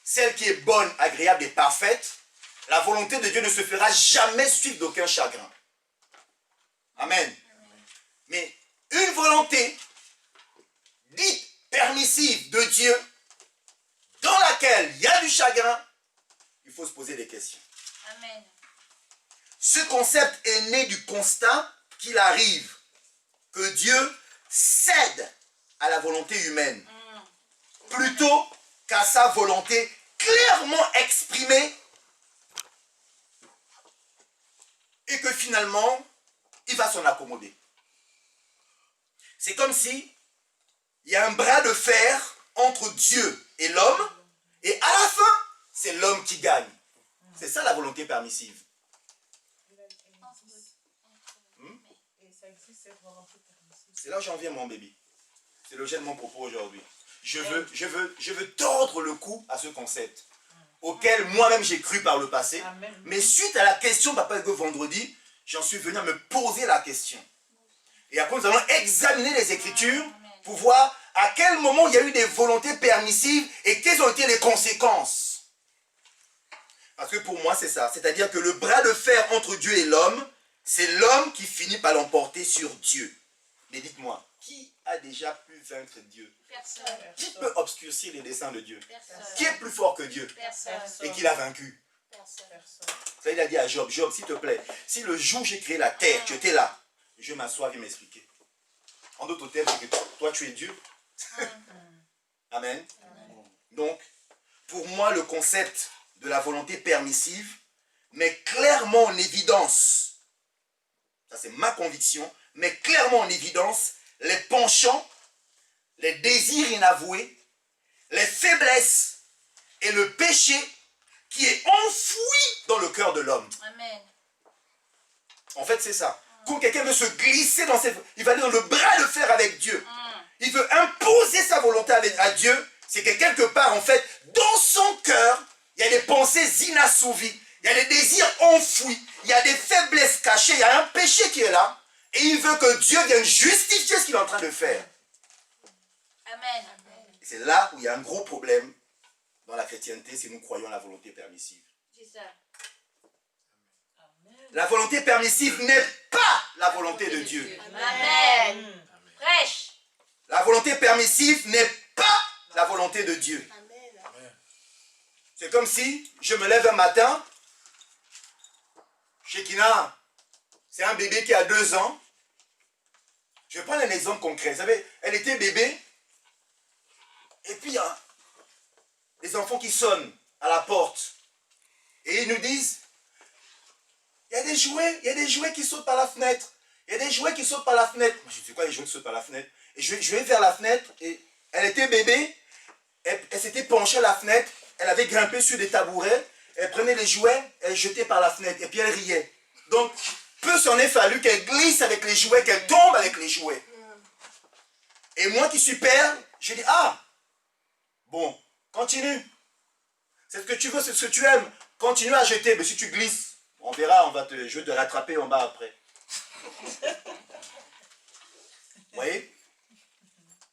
celle qui est bonne, agréable et parfaite, la volonté de Dieu ne se fera jamais suivre d'aucun chagrin. Amen. Mais une volonté dite permissive de Dieu, dans laquelle il y a du chagrin, il faut se poser des questions. Amen. Ce concept est né du constat qu'il arrive que Dieu cède à la volonté humaine plutôt qu'à sa volonté clairement exprimée et que finalement, il va s'en accommoder. C'est comme si il y a un bras de fer entre Dieu et l'homme et à la fin, c'est l'homme qui gagne. C'est ça la volonté permissive. C'est là où j'en viens, mon bébé. C'est l'objet de mon propos aujourd'hui. Je veux tordre le cou à ce concept auquel moi-même j'ai cru par le passé. Mais suite à la question Papa Hugo vendredi, j'en suis venu à me poser la question. Et après, nous allons examiner les Écritures pour voir à quel moment il y a eu des volontés permissives et quelles ont été les conséquences. Parce que pour moi, c'est ça. C'est-à-dire que le bras de fer entre Dieu et l'homme, c'est l'homme qui finit par l'emporter sur Dieu. Mais dites-moi, qui a déjà pu vaincre Dieu? Personne. Qui peut obscurcir les desseins de Dieu? Personne. Qui est plus fort que Dieu? Personne. Et qui l'a vaincu? Personne. Ça, il a dit à Job, Job, s'il te plaît, si le jour où j'ai créé la terre, tu étais là, je m'assois et m'expliquer. En d'autres termes, c'est que toi, tu es Dieu. Amen. Donc, pour moi, le concept de la volonté permissive met clairement en évidence, ça c'est ma conviction, met clairement en évidence les penchants, les désirs inavoués, les faiblesses et le péché qui est enfoui dans le cœur de l'homme. Amen. En fait, c'est ça. Quand quelqu'un veut se glisser dans ses... Il va aller dans le bras de fer avec Dieu. Il veut imposer sa volonté à Dieu. C'est que quelque part, en fait, dans son cœur, il y a des pensées inassouvies. Il y a des désirs enfouis. Il y a des faiblesses cachées. Il y a un péché qui est là. Et il veut que Dieu vienne justifier ce qu'il est en train de faire. Amen. Et c'est là où il y a un gros problème dans la chrétienté si nous croyons à la volonté permissive. C'est ça. La volonté permissive n'est pas la volonté de Dieu. Amen. Prêche. La volonté permissive n'est pas la volonté de Dieu. C'est comme si je me lève un matin, Shekina, c'est un bébé qui a 2 ans. Je vais prendre un exemple concret. Vous savez, elle était bébé, et puis il y a des enfants qui sonnent à la porte. Et ils nous disent, il y a des jouets qui sautent par la fenêtre. Il y a des jouets qui sautent par la fenêtre. Moi, je dis quoi, les jouets qui sautent par la fenêtre? Et je vais vers la fenêtre, et elle était bébé, elle s'était penchée à la fenêtre, elle avait grimpé sur des tabourets, elle prenait les jouets, elle jetait par la fenêtre, et puis elle riait. Donc, peu s'en est fallu qu'elle glisse avec les jouets, qu'elle tombe avec les jouets. Et moi qui suis père, j'ai dit, ah, bon, continue. C'est ce que tu veux, c'est ce que tu aimes. Continue à jeter, mais si tu glisses, on verra, je vais te rattraper en bas après. Vous voyez?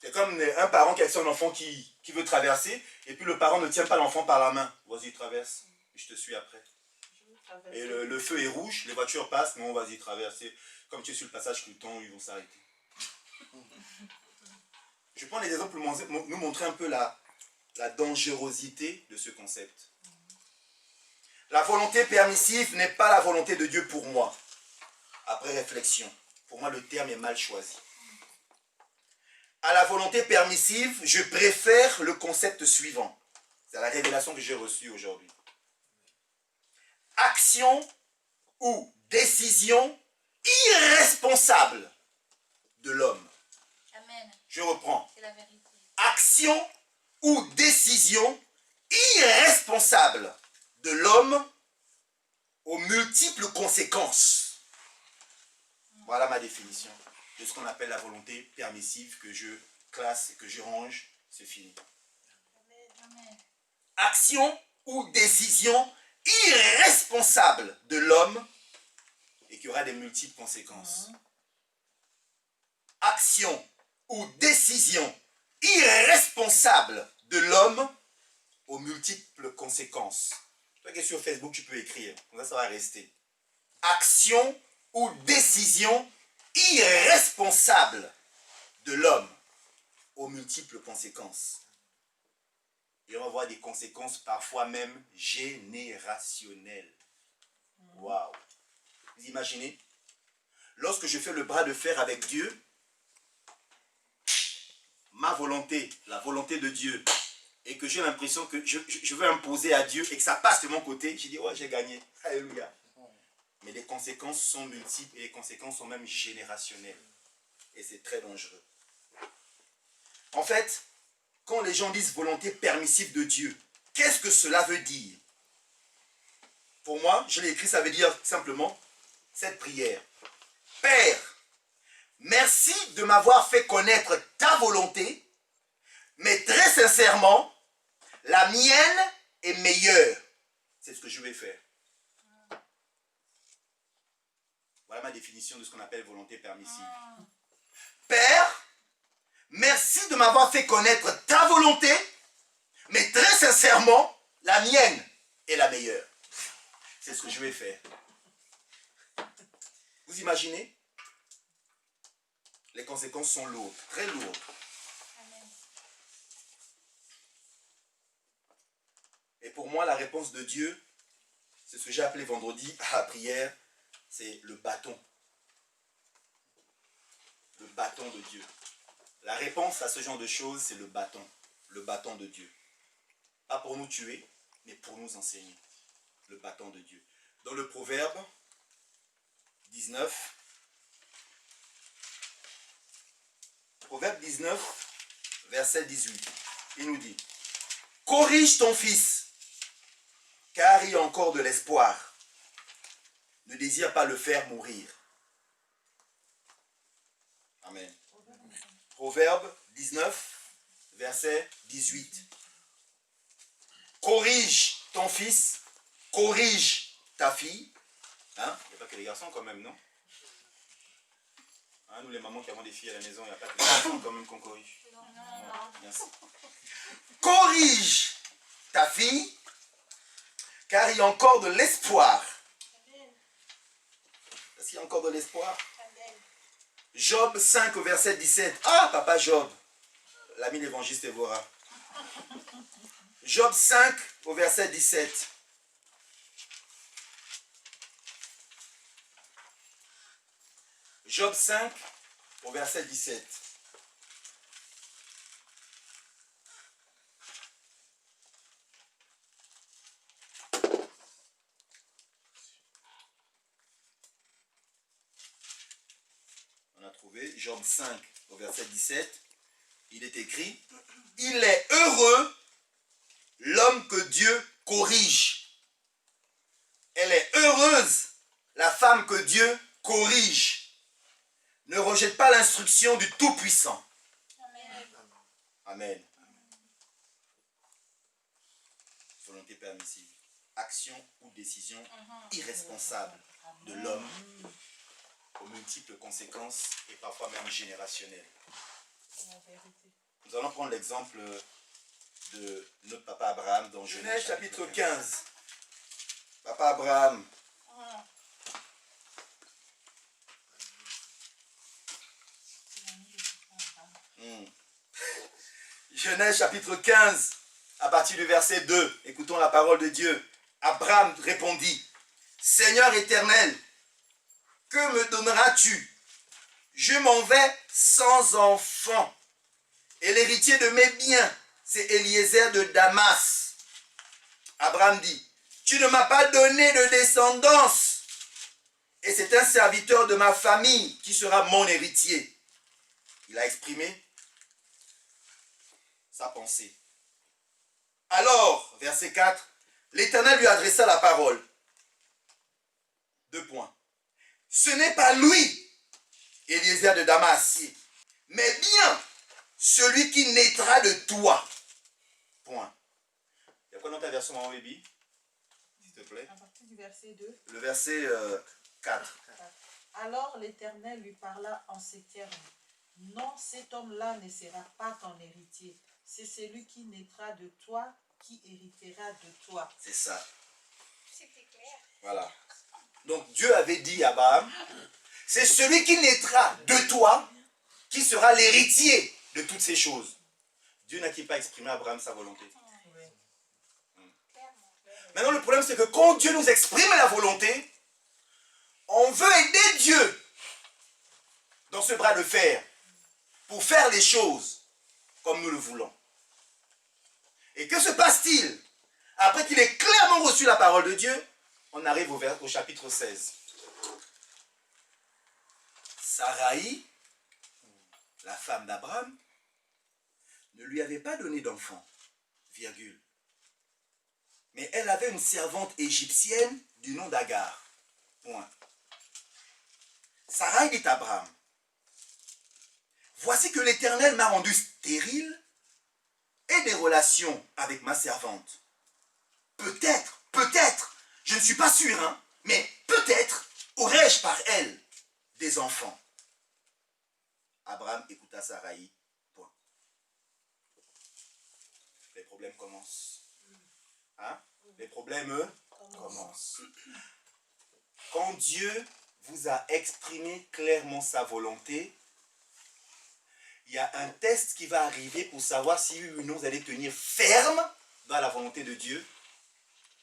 C'est comme un parent qui a son enfant qui veut traverser, et puis le parent ne tient pas l'enfant par la main. Vas-y, traverse, et je te suis après. Et le feu est rouge, les voitures passent, non, vas-y, traverse. Comme tu es sur le passage clouton, ils vont s'arrêter. Je prends les exemples pour nous montrer un peu la dangerosité de ce concept. La volonté permissive n'est pas la volonté de Dieu pour moi. Après réflexion, pour moi le terme est mal choisi. À la volonté permissive, je préfère le concept suivant. C'est la révélation que j'ai reçue aujourd'hui. Action ou décision irresponsable de l'homme. Amen. Je reprends. C'est la vérité. Action ou décision irresponsable de l'homme aux multiples conséquences. Voilà ma définition de ce qu'on appelle la volonté permissive que je classe et que je range. C'est fini. Amen. Action ou décision irresponsable de l'homme et qui aura des multiples conséquences. Action ou décision irresponsable de l'homme aux multiples conséquences. Toi qui es sur Facebook, tu peux écrire. Comme ça va rester. Action ou décision irresponsable de l'homme aux multiples conséquences. Et on va voir des conséquences parfois même générationnelles. Waouh! Vous imaginez? Lorsque je fais le bras de fer avec Dieu, ma volonté, la volonté de Dieu, et que j'ai l'impression que je veux imposer à Dieu et que ça passe de mon côté, j'ai dit, ouais, j'ai gagné. Alléluia. Mais les conséquences sont multiples et les conséquences sont même générationnelles. Et c'est très dangereux. En fait, quand les gens disent volonté permissive de Dieu, qu'est-ce que cela veut dire? Pour moi, je l'ai écrit, ça veut dire simplement cette prière. Père, merci de m'avoir fait connaître ta volonté, mais très sincèrement, la mienne est meilleure. C'est ce que je vais faire. Voilà ma définition de ce qu'on appelle volonté permissive. Père, merci de m'avoir fait connaître ta volonté, mais très sincèrement, la mienne est la meilleure. C'est ce que je vais faire. Vous imaginez? Les conséquences sont lourdes, très lourdes. Amen. Et pour moi, la réponse de Dieu, c'est ce que j'ai appelé vendredi à la prière, c'est le bâton. Le bâton de Dieu. La réponse à ce genre de choses, c'est le bâton de Dieu. pas pour nous tuer, mais pour nous enseigner. Le bâton de Dieu. Dans le Proverbe 19, Proverbe 19, verset 18, il nous dit, « Corrige ton fils, car il y a encore de l'espoir. Ne désire pas le faire mourir. » Amen. Proverbe 19, verset 18. Corrige ton fils, corrige ta fille. Hein? Il n'y a pas que les garçons quand même, non? Hein, nous les mamans qui avons des filles à la maison, il n'y a pas que les garçons quand même qu'on corrige. Non. Merci. Corrige ta fille, car il y a encore de l'espoir. Est-ce qu'il y a encore de l'espoir? Job 5 au verset 17. Ah, papa Job, l'ami l'évangéliste Évora. Job 5 au verset 17. Job 5 au verset 17. On a trouvé Job 5 au verset 17. Il est écrit, « Il est heureux l'homme que Dieu corrige. » Elle est heureuse, la femme que Dieu corrige. Ne rejette pas l'instruction du Tout-Puissant. Amen. Amen. Volonté permissive. Action ou décision irresponsable de l'homme aux multiples conséquences et parfois même générationnelles. Nous allons prendre l'exemple de notre papa Abraham dans Genèse chapitre 15. Papa Abraham. Genèse chapitre 15, à partir du verset 2. Écoutons la parole de Dieu. Abraham répondit, « Seigneur éternel, que me donneras-tu? Je m'en vais sans enfant. Et l'héritier de mes biens, c'est Eliezer de Damas. » Abraham dit, « Tu ne m'as pas donné de descendance. Et c'est un serviteur de ma famille qui sera mon héritier. » Il a exprimé sa pensée. Alors, verset 4, l'Éternel lui adressa la parole. 2 points. Ce n'est pas lui, Eliezer de Damas, mais bien celui qui naîtra de toi. Point. Il y a quoi dans ta version, maman baby? S'il te plaît. À partir du verset 2. Le verset 4. Alors l'Éternel lui parla en ces termes. Non, cet homme-là ne sera pas ton héritier. C'est celui qui naîtra de toi qui héritera de toi. C'est ça. C'était clair. Voilà. Donc Dieu avait dit à Abraham, c'est celui qui naîtra de toi qui sera l'héritier de toutes ces choses. Dieu n'a-t-il pas exprimé à Abraham sa volonté? Maintenant le problème c'est que quand Dieu nous exprime la volonté, on veut aider Dieu dans ce bras de fer pour faire les choses comme nous le voulons. Et que se passe-t-il? Après qu'il ait clairement reçu la parole de Dieu, on arrive au chapitre 16. Sarai, la femme d'Abraham, ne lui avait pas donné d'enfant, virgule. Mais elle avait une servante égyptienne du nom d'Agar. Point. Sarai dit à Abraham, voici que l'Éternel m'a rendu stérile et des relations avec ma servante. Peut-être, je ne suis pas sûr, hein, mais peut-être aurais-je par elle des enfants. Abraham écouta Sarai. Point. Les problèmes commencent. Hein? Les problèmes commencent. Quand Dieu vous a exprimé clairement sa volonté, il y a un test qui va arriver pour savoir si oui ou non vous allez tenir ferme dans la volonté de Dieu,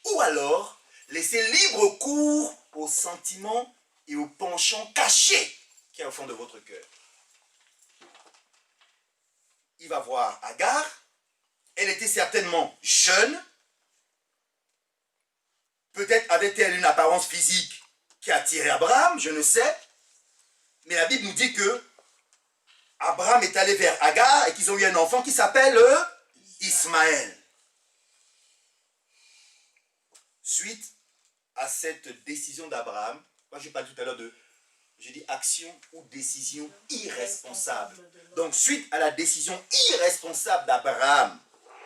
ou alors laisser libre cours aux sentiments et aux penchants cachés qu'il y a au fond de votre cœur. Il va voir Agar, Elle était certainement jeune. Peut-être avait-elle une apparence physique qui attirait Abraham, je ne sais. Mais la Bible nous dit que Abraham est allé vers Agar et qu'ils ont eu un enfant qui s'appelle Ismaël. Suite à cette décision d'Abraham, moi je parle tout à l'heure de, j'ai dit action ou décision irresponsable. Donc suite à la décision irresponsable d'Abraham,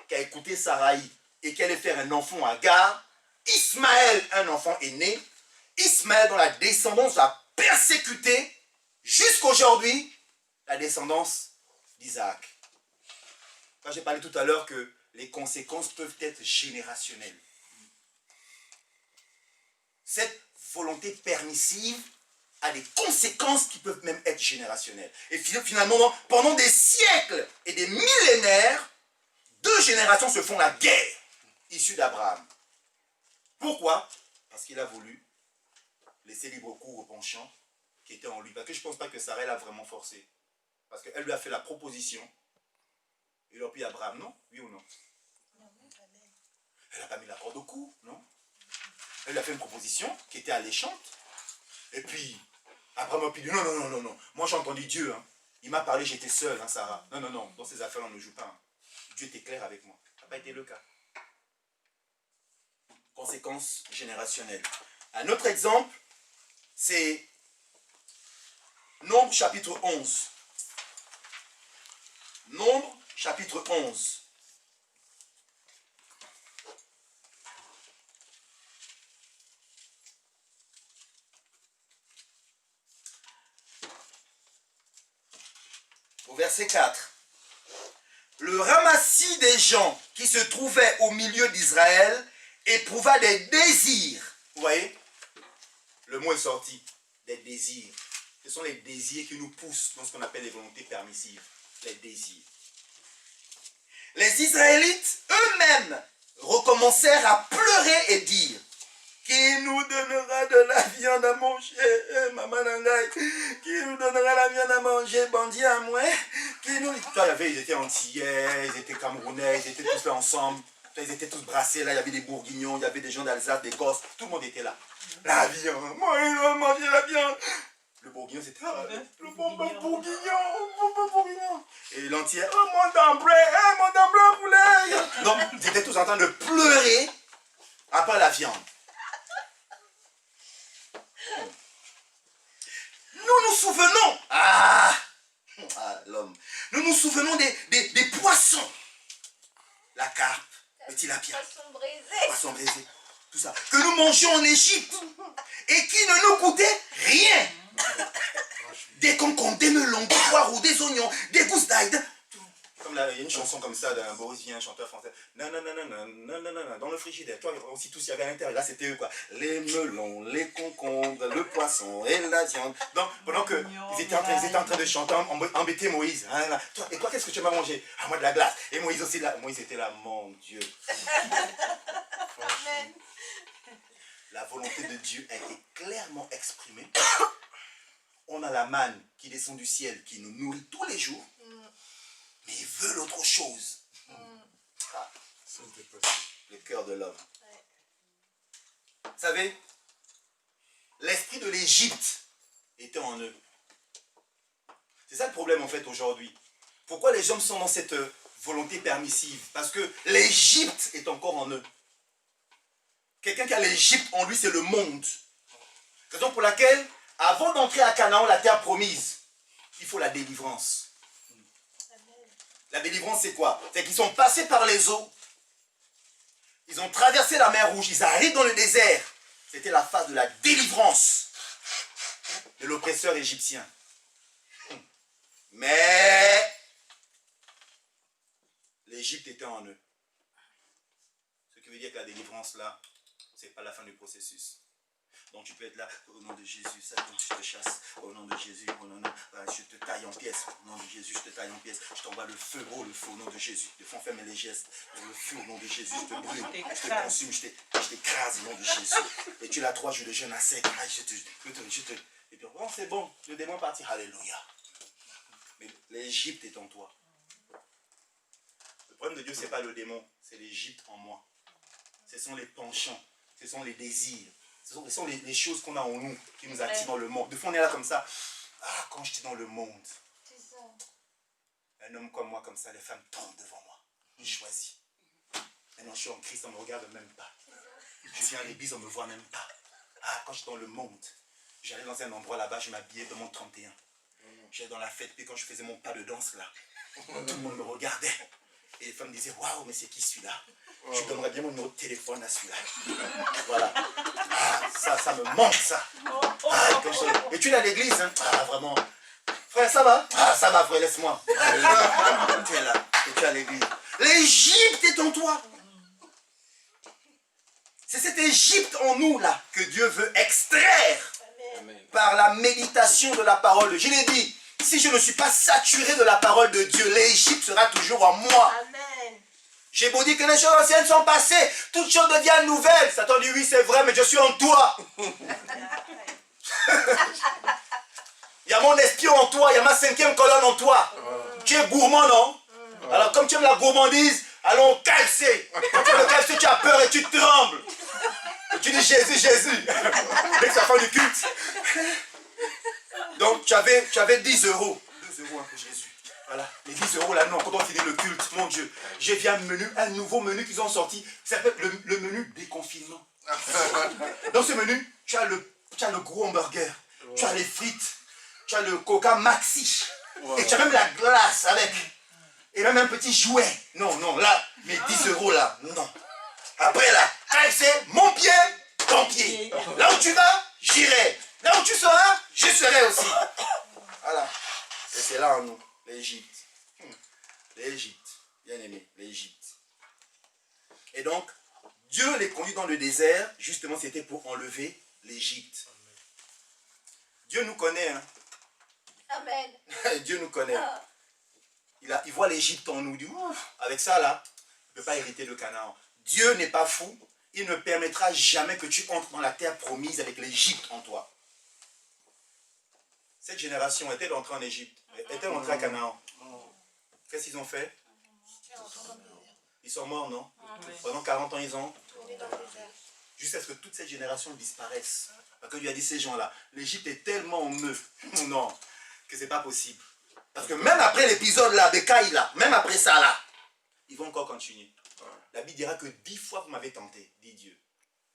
qui a écouté Sarai et qui allait faire un enfant à Agar, Ismaël, un enfant est né. Ismaël, dont la descendance a persécuté jusqu'aujourd'hui la descendance d'Isaac. Quand j'ai parlé tout à l'heure que les conséquences peuvent être générationnelles. Cette volonté permissive a des conséquences qui peuvent même être générationnelles. Et finalement, pendant des siècles et des millénaires, deux générations se font la guerre issue d'Abraham. Pourquoi? Parce qu'il a voulu laisser libre cours au penchant qui était en lui. Parce que je ne pense pas que Sarah l'a vraiment forcé. Parce qu'elle lui a fait la proposition. Et puis Abraham, non? Oui ou non? Elle n'a pas mis la corde au cou, non? Elle lui a fait une proposition qui était alléchante. Et puis, Abraham a dit, non, non, non, non, non. Moi j'ai entendu Dieu. Hein. Il m'a parlé, j'étais seul, hein, Sarah. Non, non, non. Dans ces affaires, on ne joue pas. Hein. Dieu était clair avec moi. Ça n'a pas été le cas. Conséquences générationnelles. Un autre exemple, c'est Nombre chapitre 11. Nombre chapitre 11. Au verset 4. Le ramassis des gens qui se trouvaient au milieu d'Israël éprouva des désirs. Vous voyez? Le mot est sorti. Des désirs. Ce sont les désirs qui nous poussent dans ce qu'on appelle les volontés permissives. Les désirs. Les Israélites eux-mêmes recommencèrent à pleurer et dire: qui nous donnera de la viande à manger, maman Nangaï? Qui nous donnera la viande à manger, bandit à moi? Qui nous... Toi, ils étaient antillais, ils étaient camerounais, ils étaient tous là ensemble. Ils étaient tous brassés là, il y avait des bourguignons, il y avait des gens d'Alsace, des Corses, tout le monde était là. La viande, moi, ils vont manger la viande. Le bourguignon, c'était le bon bourguignon. Et l'antillais, oh mon dambré poulet. Donc, ils étaient tous en train de pleurer après la viande. Nous nous souvenons, l'homme, nous nous souvenons des poissons. La carpe, le tilapia, poisson braisé, tout ça, que nous mangions en Égypte et qui ne nous coûtait rien. Des concombres, des melons, des poireaux, des oignons, des gousses d'ail. Comme là, il y a une chanson comme ça d'un Boris Vian, chanteur français. Non, non, non, non, non, non, non, non, dans le frigidaire. Toi, aussi, tous, il y avait à l'intérieur. Là, c'était eux, quoi. Les melons, les concombres, le poisson et la viande. Donc, pendant qu'ils étaient en train de chanter, embêter Moïse. Hein, là. Toi, et toi, qu'est-ce que tu vas manger? Ah, moi, de la glace. Et Moïse aussi, là. Moïse était là, mon Dieu. Amen. La volonté de Dieu a été clairement exprimée. On a la manne qui descend du ciel, qui nous nourrit tous les jours. Mais ils veulent autre chose. Ah, le cœur de l'homme. Vous savez, l'esprit de l'Égypte était en eux. C'est ça le problème en fait aujourd'hui. Pourquoi les hommes sont dans cette volonté permissive? Parce que l'Égypte est encore en eux. Quelqu'un qui a l'Égypte en lui, c'est le monde. Raison pour laquelle, avant d'entrer à Canaan, la terre promise, il faut la délivrance. La délivrance, c'est quoi? C'est qu'ils sont passés par les eaux. Ils ont traversé la mer Rouge. Ils arrivent dans le désert. C'était la phase de la délivrance de l'oppresseur égyptien. Mais l'Égypte était en eux. Ce qui veut dire que la délivrance, là, ce n'est pas la fin du processus. Donc tu peux être là, au nom de Jésus, ça, donc je te chasse, au nom de Jésus, oh non, non, je te taille en pièces, au nom de Jésus, je te taille en pièces, je t'envoie le feu, oh le feu au nom de Jésus, de fond ferme les gestes, le feu au nom de Jésus, je te brûle, je te consume, je t'écrase au nom de Jésus, et tu l'as 3 jours de jeûne à sec, et puis bon c'est bon, le démon est parti, alléluia. Mais l'Égypte est en toi. Le problème de Dieu, ce n'est pas le démon, c'est l'Égypte en moi. Ce sont les penchants, ce sont les désirs, ce sont les choses qu'on a en nous qui nous attirent dans le monde. Des fois, on est là comme ça. Ah, quand j'étais dans le monde, C'est ça. un homme comme moi, comme ça, les femmes tombent devant moi. Je choisis. Maintenant, je suis en Christ, on ne me regarde même pas. Je viens à l'église, on ne me voit même pas. Ah, quand j'étais dans le monde, j'allais dans un endroit là-bas, je m'habillais de mon 31. J'allais dans la fête, puis quand je faisais mon pas de danse là, tout le monde me regardait. Et les femmes disaient, waouh, mais c'est qui celui-là? Je donnerais bien mon numéro de téléphone à celui-là. Voilà. Ah, ça me manque ça. Ah, et tu es à l'église, hein? Ah, vraiment. Frère, ça va? Ah, ça va, frère, laisse-moi. Tu es là, et tu es à l'église. L'Égypte est en toi. C'est cette Égypte en nous là que Dieu veut extraire par la méditation de la parole de Dieu. Je l'ai dit, si je ne suis pas saturé de la parole de Dieu, l'Égypte sera toujours en moi. Amen. J'ai beau dire que les choses anciennes sont passées, toutes choses deviennent nouvelles. Satan dit oui, c'est vrai, mais je suis en toi. Il y a mon esprit en toi, il y a ma 5e colonne en toi. Tu es gourmand, non? Alors comme tu aimes la gourmandise, allons calcer. Quand tu aimes le calcer, tu as peur et tu trembles. Et tu dis Jésus, Jésus. Dès que c'est la fin du culte. Donc tu avais 10 euros. 2 euros pour Jésus. Voilà. Les 10 euros là, non, quand on finit le culte, mon Dieu. J'ai vu un nouveau menu qu'ils ont sorti, qui s'appelle le menu déconfinement. Dans ce menu, tu as le gros hamburger, tu as les frites, tu as le coca maxi, et tu as même la glace avec. Et même un petit jouet. Non, non, là, mes 10 euros là, non. Après là, c'est mon pied, ton pied. Là où tu vas, j'irai. Là où tu seras, je serai aussi. Voilà. Et c'est là en nous, l'Égypte. L'Égypte, bien aimé, l'Égypte. Et donc, Dieu les conduit dans le désert, justement c'était pour enlever l'Égypte. Dieu nous connaît, hein. Amen. Dieu nous connaît. Il voit l'Égypte en nous, il dit, ouf, avec ça là, il ne peut pas hériter le Canaan. Dieu n'est pas fou, il ne permettra jamais que tu entres dans la terre promise avec l'Égypte en toi. Cette génération est-elle entrée en Égypte? Est-elle entrée à Canaan? Qu'est-ce qu'ils ont fait? Ils sont morts, non? Pendant 40 ans, ils ont jusqu'à ce que toute cette génération disparaisse. Parce que Dieu a dit ces gens-là, l'Égypte est tellement en eux, non, que c'est pas possible. Parce que même après l'épisode là, de Kaïla, même après ça là, ils vont encore continuer. La Bible dira que 10 fois vous m'avez tenté, dit Dieu.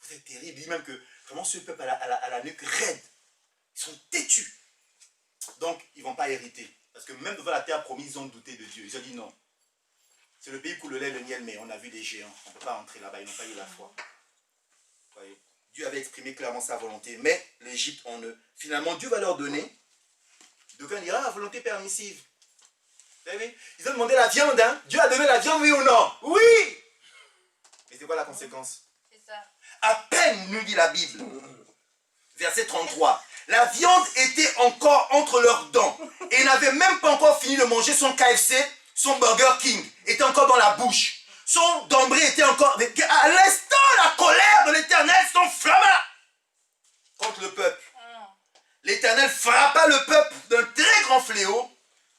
Vous êtes terrible. Il dit même que vraiment ce peuple à la nuque raide, ils sont têtus. Donc ils ne vont pas hériter. Parce que même devant la terre promise, ils ont douté de Dieu. Ils ont dit non. C'est le pays où le lait et le miel, mais on a vu des géants. On ne peut pas entrer là-bas, ils n'ont pas eu la foi. Voyez. Dieu avait exprimé clairement sa volonté, mais l'Égypte en eux. Finalement, Dieu va leur donner. D'aucuns diront, ah, volonté permissive. Vous savez, ils ont demandé la viande, hein. Dieu a donné la viande, oui ou non? Oui. Et c'est quoi la conséquence? C'est ça. À peine, nous dit la Bible, verset 33, la viande était encore entre leurs dents et n'avait même pas encore fini de manger son KFC, son Burger King, était encore dans la bouche. Son dombré était encore... À l'instant, la colère de l'Éternel s'enflamma contre le peuple. L'Éternel frappa le peuple d'un très grand fléau.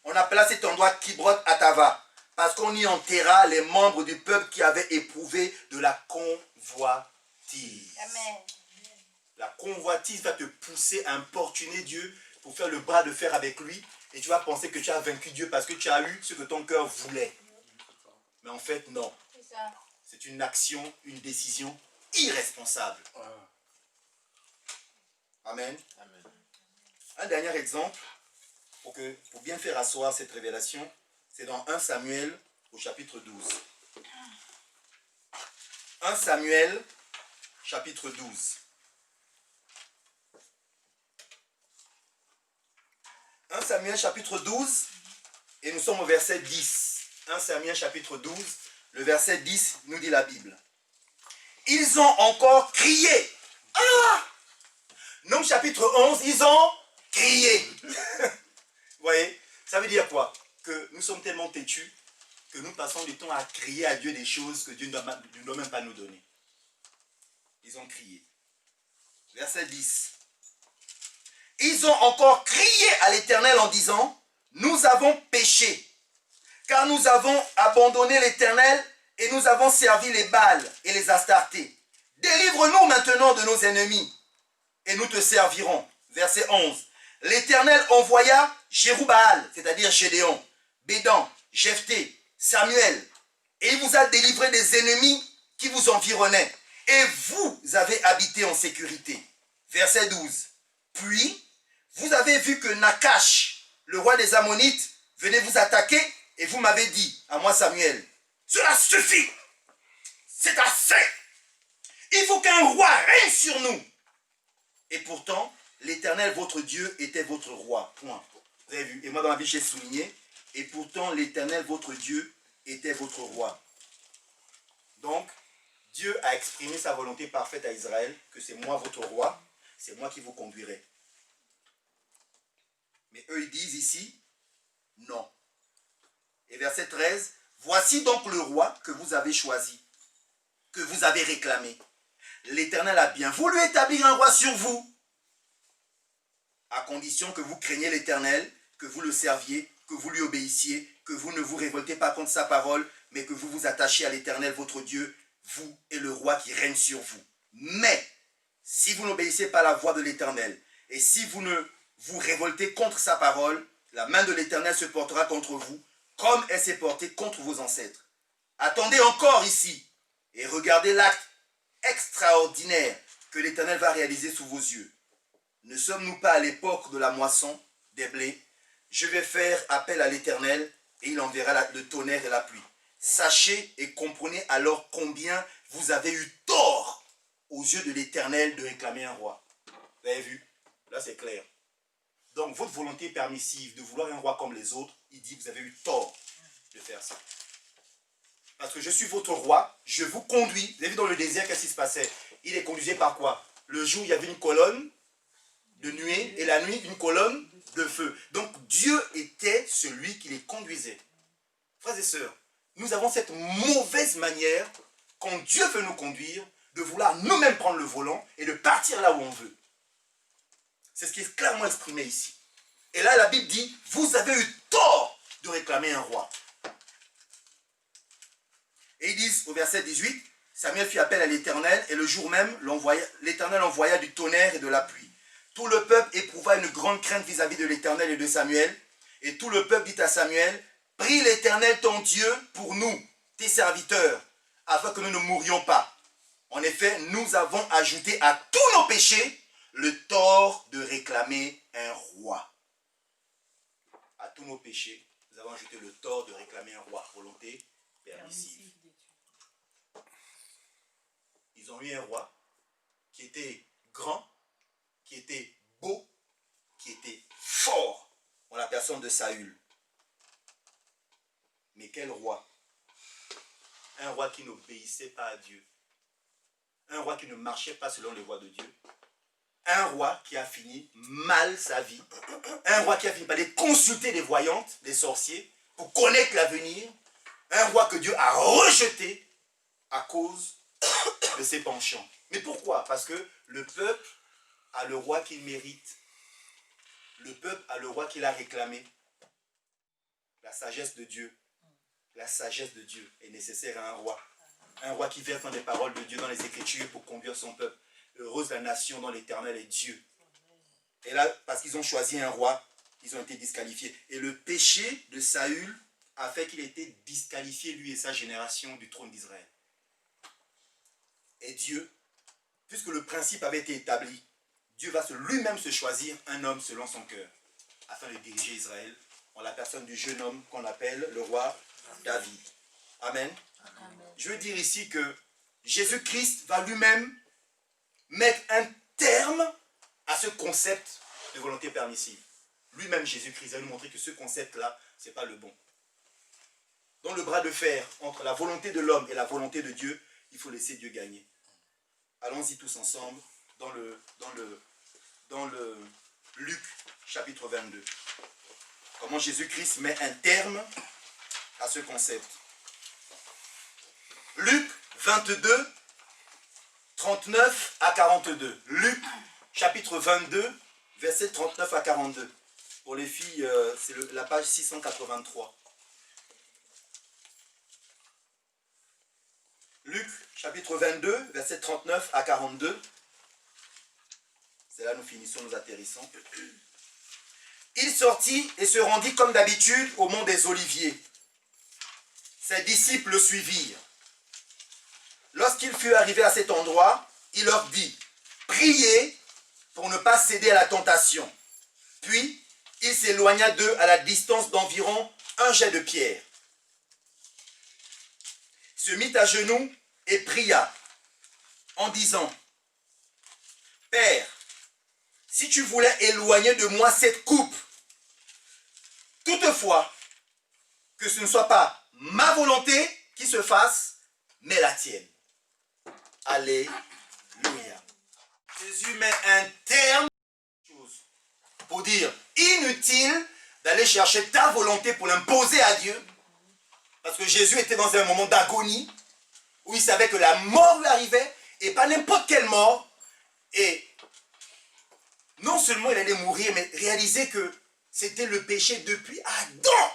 On appela cet endroit Kibroth Hatava, parce qu'on y enterra les membres du peuple qui avaient éprouvé de la convoitise. Amen. La convoitise va te pousser à importuner Dieu pour faire le bras de fer avec lui. Et tu vas penser que tu as vaincu Dieu parce que tu as eu ce que ton cœur voulait. Mais en fait, non. C'est ça. C'est une action, une décision irresponsable. Amen. Amen. Un dernier exemple, pour bien faire asseoir cette révélation, c'est dans 1 Samuel au chapitre 12. 1 Samuel chapitre 12. 1 Samuel chapitre 12 et nous sommes au verset 10. 1 Samuel chapitre 12, le verset 10 nous dit la Bible. Ils ont encore crié. Ah! Nom chapitre 11, ils ont crié. Vous voyez, ça veut dire quoi? Que nous sommes tellement têtus que nous passons du temps à crier à Dieu des choses que Dieu ne doit même pas nous donner. Ils ont crié. Verset 10. Ils ont encore crié à l'Éternel en disant, nous avons péché, car nous avons abandonné l'Éternel et nous avons servi les Baals et les Astartés. Délivre-nous maintenant de nos ennemis et nous te servirons. Verset 11. L'Éternel envoya Jérubaal, c'est-à-dire Gédéon, Bédan, Jephthé, Samuel, et il vous a délivré des ennemis qui vous environnaient, et vous avez habité en sécurité. Verset 12. Puis, vous avez vu que Nakash, le roi des Ammonites, venait vous attaquer, et vous m'avez dit, à moi Samuel, cela suffit, c'est assez, il faut qu'un roi règne sur nous. Et pourtant, l'Éternel, votre Dieu, était votre roi. Point. Vous avez vu, et moi dans ma vie, j'ai souligné, et pourtant, l'Éternel, votre Dieu, était votre roi. Donc, Dieu a exprimé sa volonté parfaite à Israël, que c'est moi votre roi, c'est moi qui vous conduirai. Mais eux, ils disent ici, non. Et verset 13, voici donc le roi que vous avez choisi, que vous avez réclamé. L'Éternel a bien voulu établir un roi sur vous, à condition que vous craigniez l'Éternel, que vous le serviez, que vous lui obéissiez, que vous ne vous révoltez pas contre sa parole, mais que vous vous attachiez à l'Éternel, votre Dieu, vous et le roi qui règne sur vous. Mais, si vous n'obéissez pas à la voix de l'Éternel, et si vous ne vous révoltez contre sa parole, la main de l'Éternel se portera contre vous, comme elle s'est portée contre vos ancêtres. Attendez encore ici, et regardez l'acte extraordinaire que l'Éternel va réaliser sous vos yeux. Ne sommes-nous pas à l'époque de la moisson des blés? Je vais faire appel à l'Éternel et il enverra le tonnerre et la pluie. Sachez et comprenez alors combien vous avez eu tort aux yeux de l'Éternel de réclamer un roi. Vous avez vu? Là c'est clair. Donc votre volonté permissive de vouloir un roi comme les autres, il dit que vous avez eu tort de faire ça. Parce que je suis votre roi, je vous conduis. Vous avez vu dans le désert, qu'est-ce qui se passait? Il est conduit par quoi? Le jour, il y avait une colonne de nuée et la nuit, une colonne de feu. Donc Dieu était celui qui les conduisait. Frères et sœurs, nous avons cette mauvaise manière, quand Dieu veut nous conduire, de vouloir nous-mêmes prendre le volant et de partir là où on veut. C'est ce qui est clairement exprimé ici. Et là, la Bible dit, vous avez eu tort de réclamer un roi. Et ils disent au verset 18, Samuel fit appel à l'Éternel et le jour même, l'Éternel envoya du tonnerre et de la pluie. Tout le peuple éprouva une grande crainte vis-à-vis de l'Éternel et de Samuel. Et tout le peuple dit à Samuel, prie l'Éternel ton Dieu pour nous, tes serviteurs, afin que nous ne mourions pas. En effet, nous avons ajouté à tous nos péchés le tort de réclamer un roi. À tous nos péchés, nous avons ajouté le tort de réclamer un roi. Volonté permissive. Ils ont eu un roi qui était grand, qui était beau, qui était fort en la personne de Saül. Mais quel roi? Un roi qui n'obéissait pas à Dieu. Un roi qui ne marchait pas selon les voies de Dieu. Un roi qui a fini mal sa vie. Un roi qui a fini par aller consulter les voyantes, les sorciers, pour connaître l'avenir. Un roi que Dieu a rejeté à cause de ses penchants. Mais pourquoi? Parce que le peuple a le roi qu'il mérite. Le peuple a le roi qu'il a réclamé. La sagesse de Dieu. La sagesse de Dieu est nécessaire à un roi. Un roi qui verse dans les paroles de Dieu, dans les Écritures pour conduire son peuple. Heureuse la nation dont l'Éternel est Dieu. Et là, parce qu'ils ont choisi un roi, ils ont été disqualifiés. Et le péché de Saül a fait qu'il ait été disqualifié, lui et sa génération, du trône d'Israël. Et Dieu, puisque le principe avait été établi, Dieu va lui-même se choisir un homme selon son cœur, afin de diriger Israël, en la personne du jeune homme qu'on appelle le roi David. Amen. Amen. Je veux dire ici que Jésus-Christ va lui-même mettre un terme à ce concept de volonté permissive. Lui-même, Jésus-Christ, va nous montrer que ce concept-là, ce n'est pas le bon. Dans le bras de fer entre la volonté de l'homme et la volonté de Dieu, il faut laisser Dieu gagner. Allons-y tous ensemble dans le Luc chapitre 22. Comment Jésus-Christ met un terme à ce concept. Luc 22, 39 à 42. Luc chapitre 22, versets 39 à 42. Pour les filles, c'est la page 683. Luc chapitre 22, verset 39 à 42. C'est là nous finissons, nous atterrissons. Il sortit et se rendit comme d'habitude au mont des Oliviers. Ses disciples le suivirent. Lorsqu'il fut arrivé à cet endroit, il leur dit, « Priez pour ne pas céder à la tentation. » Puis, il s'éloigna d'eux à la distance d'environ un jet de pierre. Se mit à genoux et pria en disant, « Père, si tu voulais éloigner de moi cette coupe, toutefois, que ce ne soit pas ma volonté qui se fasse, mais la tienne. » Alléluia. Jésus met un terme pour dire, inutile d'aller chercher ta volonté pour l'imposer à Dieu. Parce que Jésus était dans un moment d'agonie, où il savait que la mort lui arrivait, et pas n'importe quelle mort. Et non seulement il allait mourir, mais réaliser que c'était le péché depuis Adam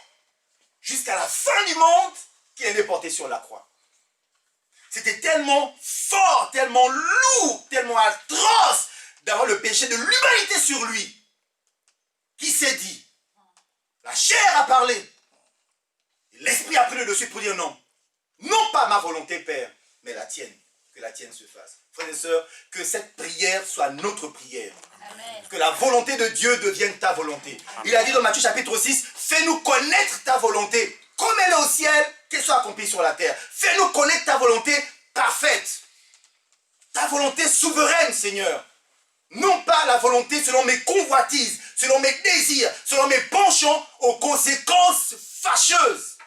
jusqu'à la fin du monde qu'il allait porter sur la croix. C'était tellement fort, tellement lourd, tellement atroce d'avoir le péché de l'humanité sur lui, qui s'est dit, la chair a parlé, l'esprit a pris le dessus pour dire non. Non pas ma volonté, Père, mais la tienne. Que la tienne se fasse. Frères et sœurs, que cette prière soit notre prière. Amen. Que la volonté de Dieu devienne ta volonté. Amen. Il a dit dans Matthieu chapitre 6, fais-nous connaître ta volonté. Comme elle est au ciel, qu'elle soit accomplie sur la terre. Fais-nous connaître ta volonté parfaite. Ta volonté souveraine, Seigneur. Non pas la volonté selon mes convoitises, selon mes désirs, selon mes penchants aux conséquences fâcheuses.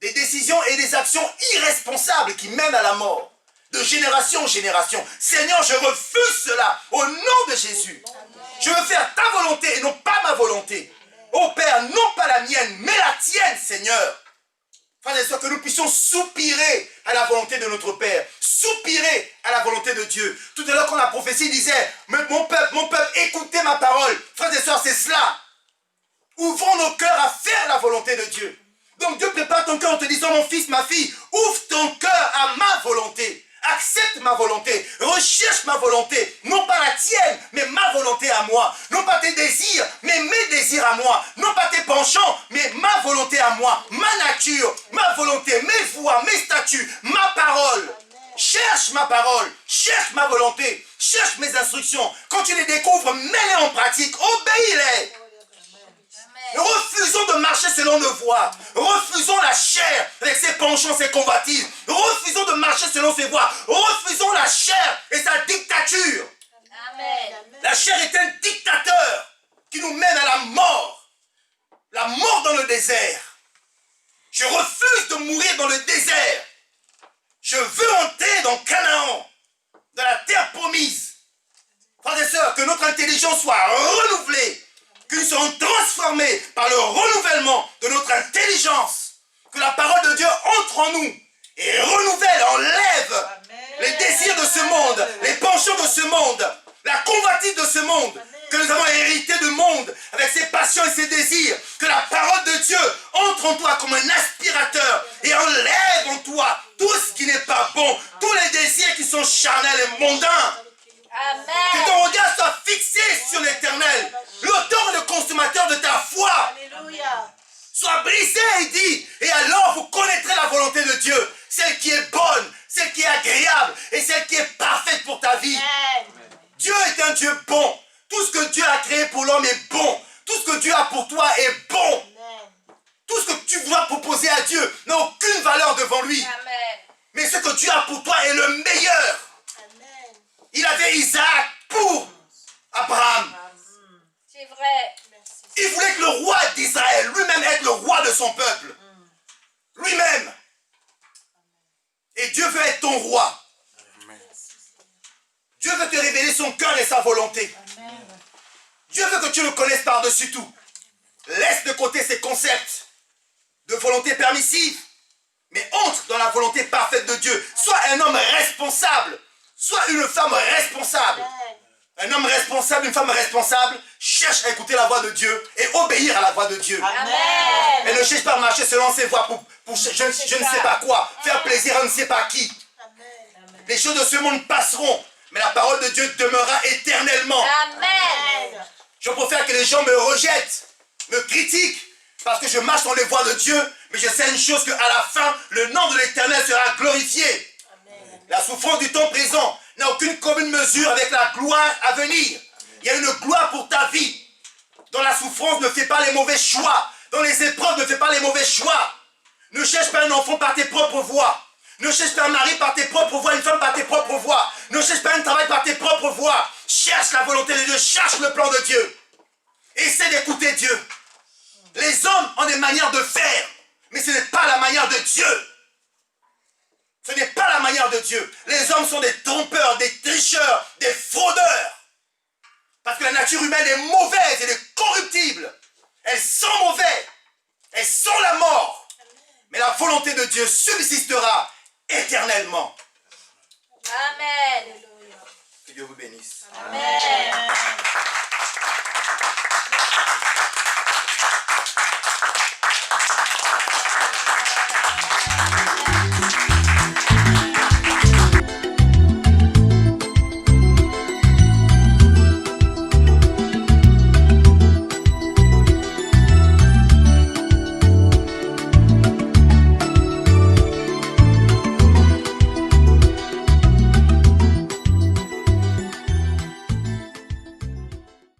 Des décisions et des actions irresponsables qui mènent à la mort. De génération en génération. Seigneur, je refuse cela au nom de Jésus. Je veux faire ta volonté et non pas ma volonté. Oh Père, non pas la mienne, mais la tienne, Seigneur. Frères et sœurs, que nous puissions soupirer à la volonté de notre Père. Soupirer à la volonté de Dieu. Tout à l'heure, quand la prophétie disait, mon peuple, écoutez ma parole. Frères et sœurs, c'est cela. Ouvrons nos cœurs à faire la volonté de Dieu. Donc Dieu prépare ton cœur en te disant, mon fils, ma fille, ouvre ton cœur à ma volonté. Accepte ma volonté, recherche ma volonté, non pas la tienne, mais ma volonté à moi. Non pas tes désirs, mais mes désirs à moi. Non pas tes penchants, mais ma volonté à moi. Ma nature, ma volonté, mes voies, mes statuts, ma parole. Cherche ma parole, cherche ma volonté, cherche mes instructions. Quand tu les découvres, mets-les en pratique, obéis-les. Refusons de marcher selon nos voies. Refusons la chair avec ses penchants, ses convoitises. Refusons de marcher selon ses voies. Refusons la chair et sa dictature. Amen. La chair est un dictateur qui nous mène à la mort. La mort dans le désert. Je refuse de mourir dans le désert. Je veux entrer dans Canaan, dans la terre promise. Frères et sœurs, que notre intelligence soit renouvelée. Que nous serons transformés par le renouvellement de notre intelligence. Que la parole de Dieu entre en nous et renouvelle, enlève Amen. Les désirs de ce monde, les penchants de ce monde, la convoitise de ce monde. Amen. Que nous avons hérité du monde avec ses passions et ses désirs. Que la parole de Dieu entre en toi comme un aspirateur et enlève en toi tout ce qui n'est pas bon, tous les désirs qui sont charnels et mondains. Amen. Que ton regard soit fixé sur l'Éternel, l'auteur et le consommateur de ta foi. Alléluia. Sois brisé et dit, et alors vous connaîtrez la volonté de Dieu, celle qui est bonne, celle qui est agréable et celle qui est parfaite pour ta vie. Amen. Dieu est un Dieu bon. Tout ce que Dieu a créé pour l'homme est bon. Tout ce que Dieu a pour toi est bon. Amen. Tout ce que tu dois proposer à Dieu n'a aucune valeur devant lui. Amen. Mais ce que Dieu a pour toi est le meilleur. Il avait Isaac pour Abraham. C'est vrai. Il voulait que le roi d'Israël lui-même être le roi de son peuple. Lui-même. Et Dieu veut être ton roi. Dieu veut te révéler son cœur et sa volonté. Dieu veut que tu le connaisses par-dessus tout. Laisse de côté ces concepts de volonté permissive, mais entre dans la volonté parfaite de Dieu. Sois un homme responsable. Sois une femme responsable. Un homme responsable, une femme responsable cherche à écouter la voix de Dieu et obéir à la voix de Dieu. Amen. Elle ne cherche pas à marcher selon ses voies pour je ne sais pas quoi, faire plaisir à ne sais pas qui. Amen. Les choses de ce monde passeront, mais la parole de Dieu demeurera éternellement. Amen. Je préfère que les gens me rejettent, me critiquent, parce que je marche dans les voies de Dieu, mais je sais une chose, qu'à la fin, le nom de l'Éternel sera glorifié. Amen. La souffrance du temps présent n'a aucune commune mesure avec la gloire à venir. Il y a une gloire pour ta vie. Dans la souffrance, ne fais pas les mauvais choix. Dans les épreuves, ne fais pas les mauvais choix. Ne cherche pas un enfant par tes propres voies. Ne cherche pas un mari par tes propres voies, une femme par tes propres voies. Ne cherche pas un travail par tes propres voies. Cherche la volonté de Dieu, cherche le plan de Dieu. Essaie d'écouter Dieu. Les hommes ont des manières de faire, mais ce n'est pas la manière de Dieu. Ce n'est pas la manière de Dieu. Les hommes sont des trompeurs, des tricheurs, des fraudeurs. Parce que la nature humaine est mauvaise, elle est corruptible. Elle sent mauvais. Elle sent la mort. Mais la volonté de Dieu subsistera éternellement. Amen. Que Dieu vous bénisse. Amen.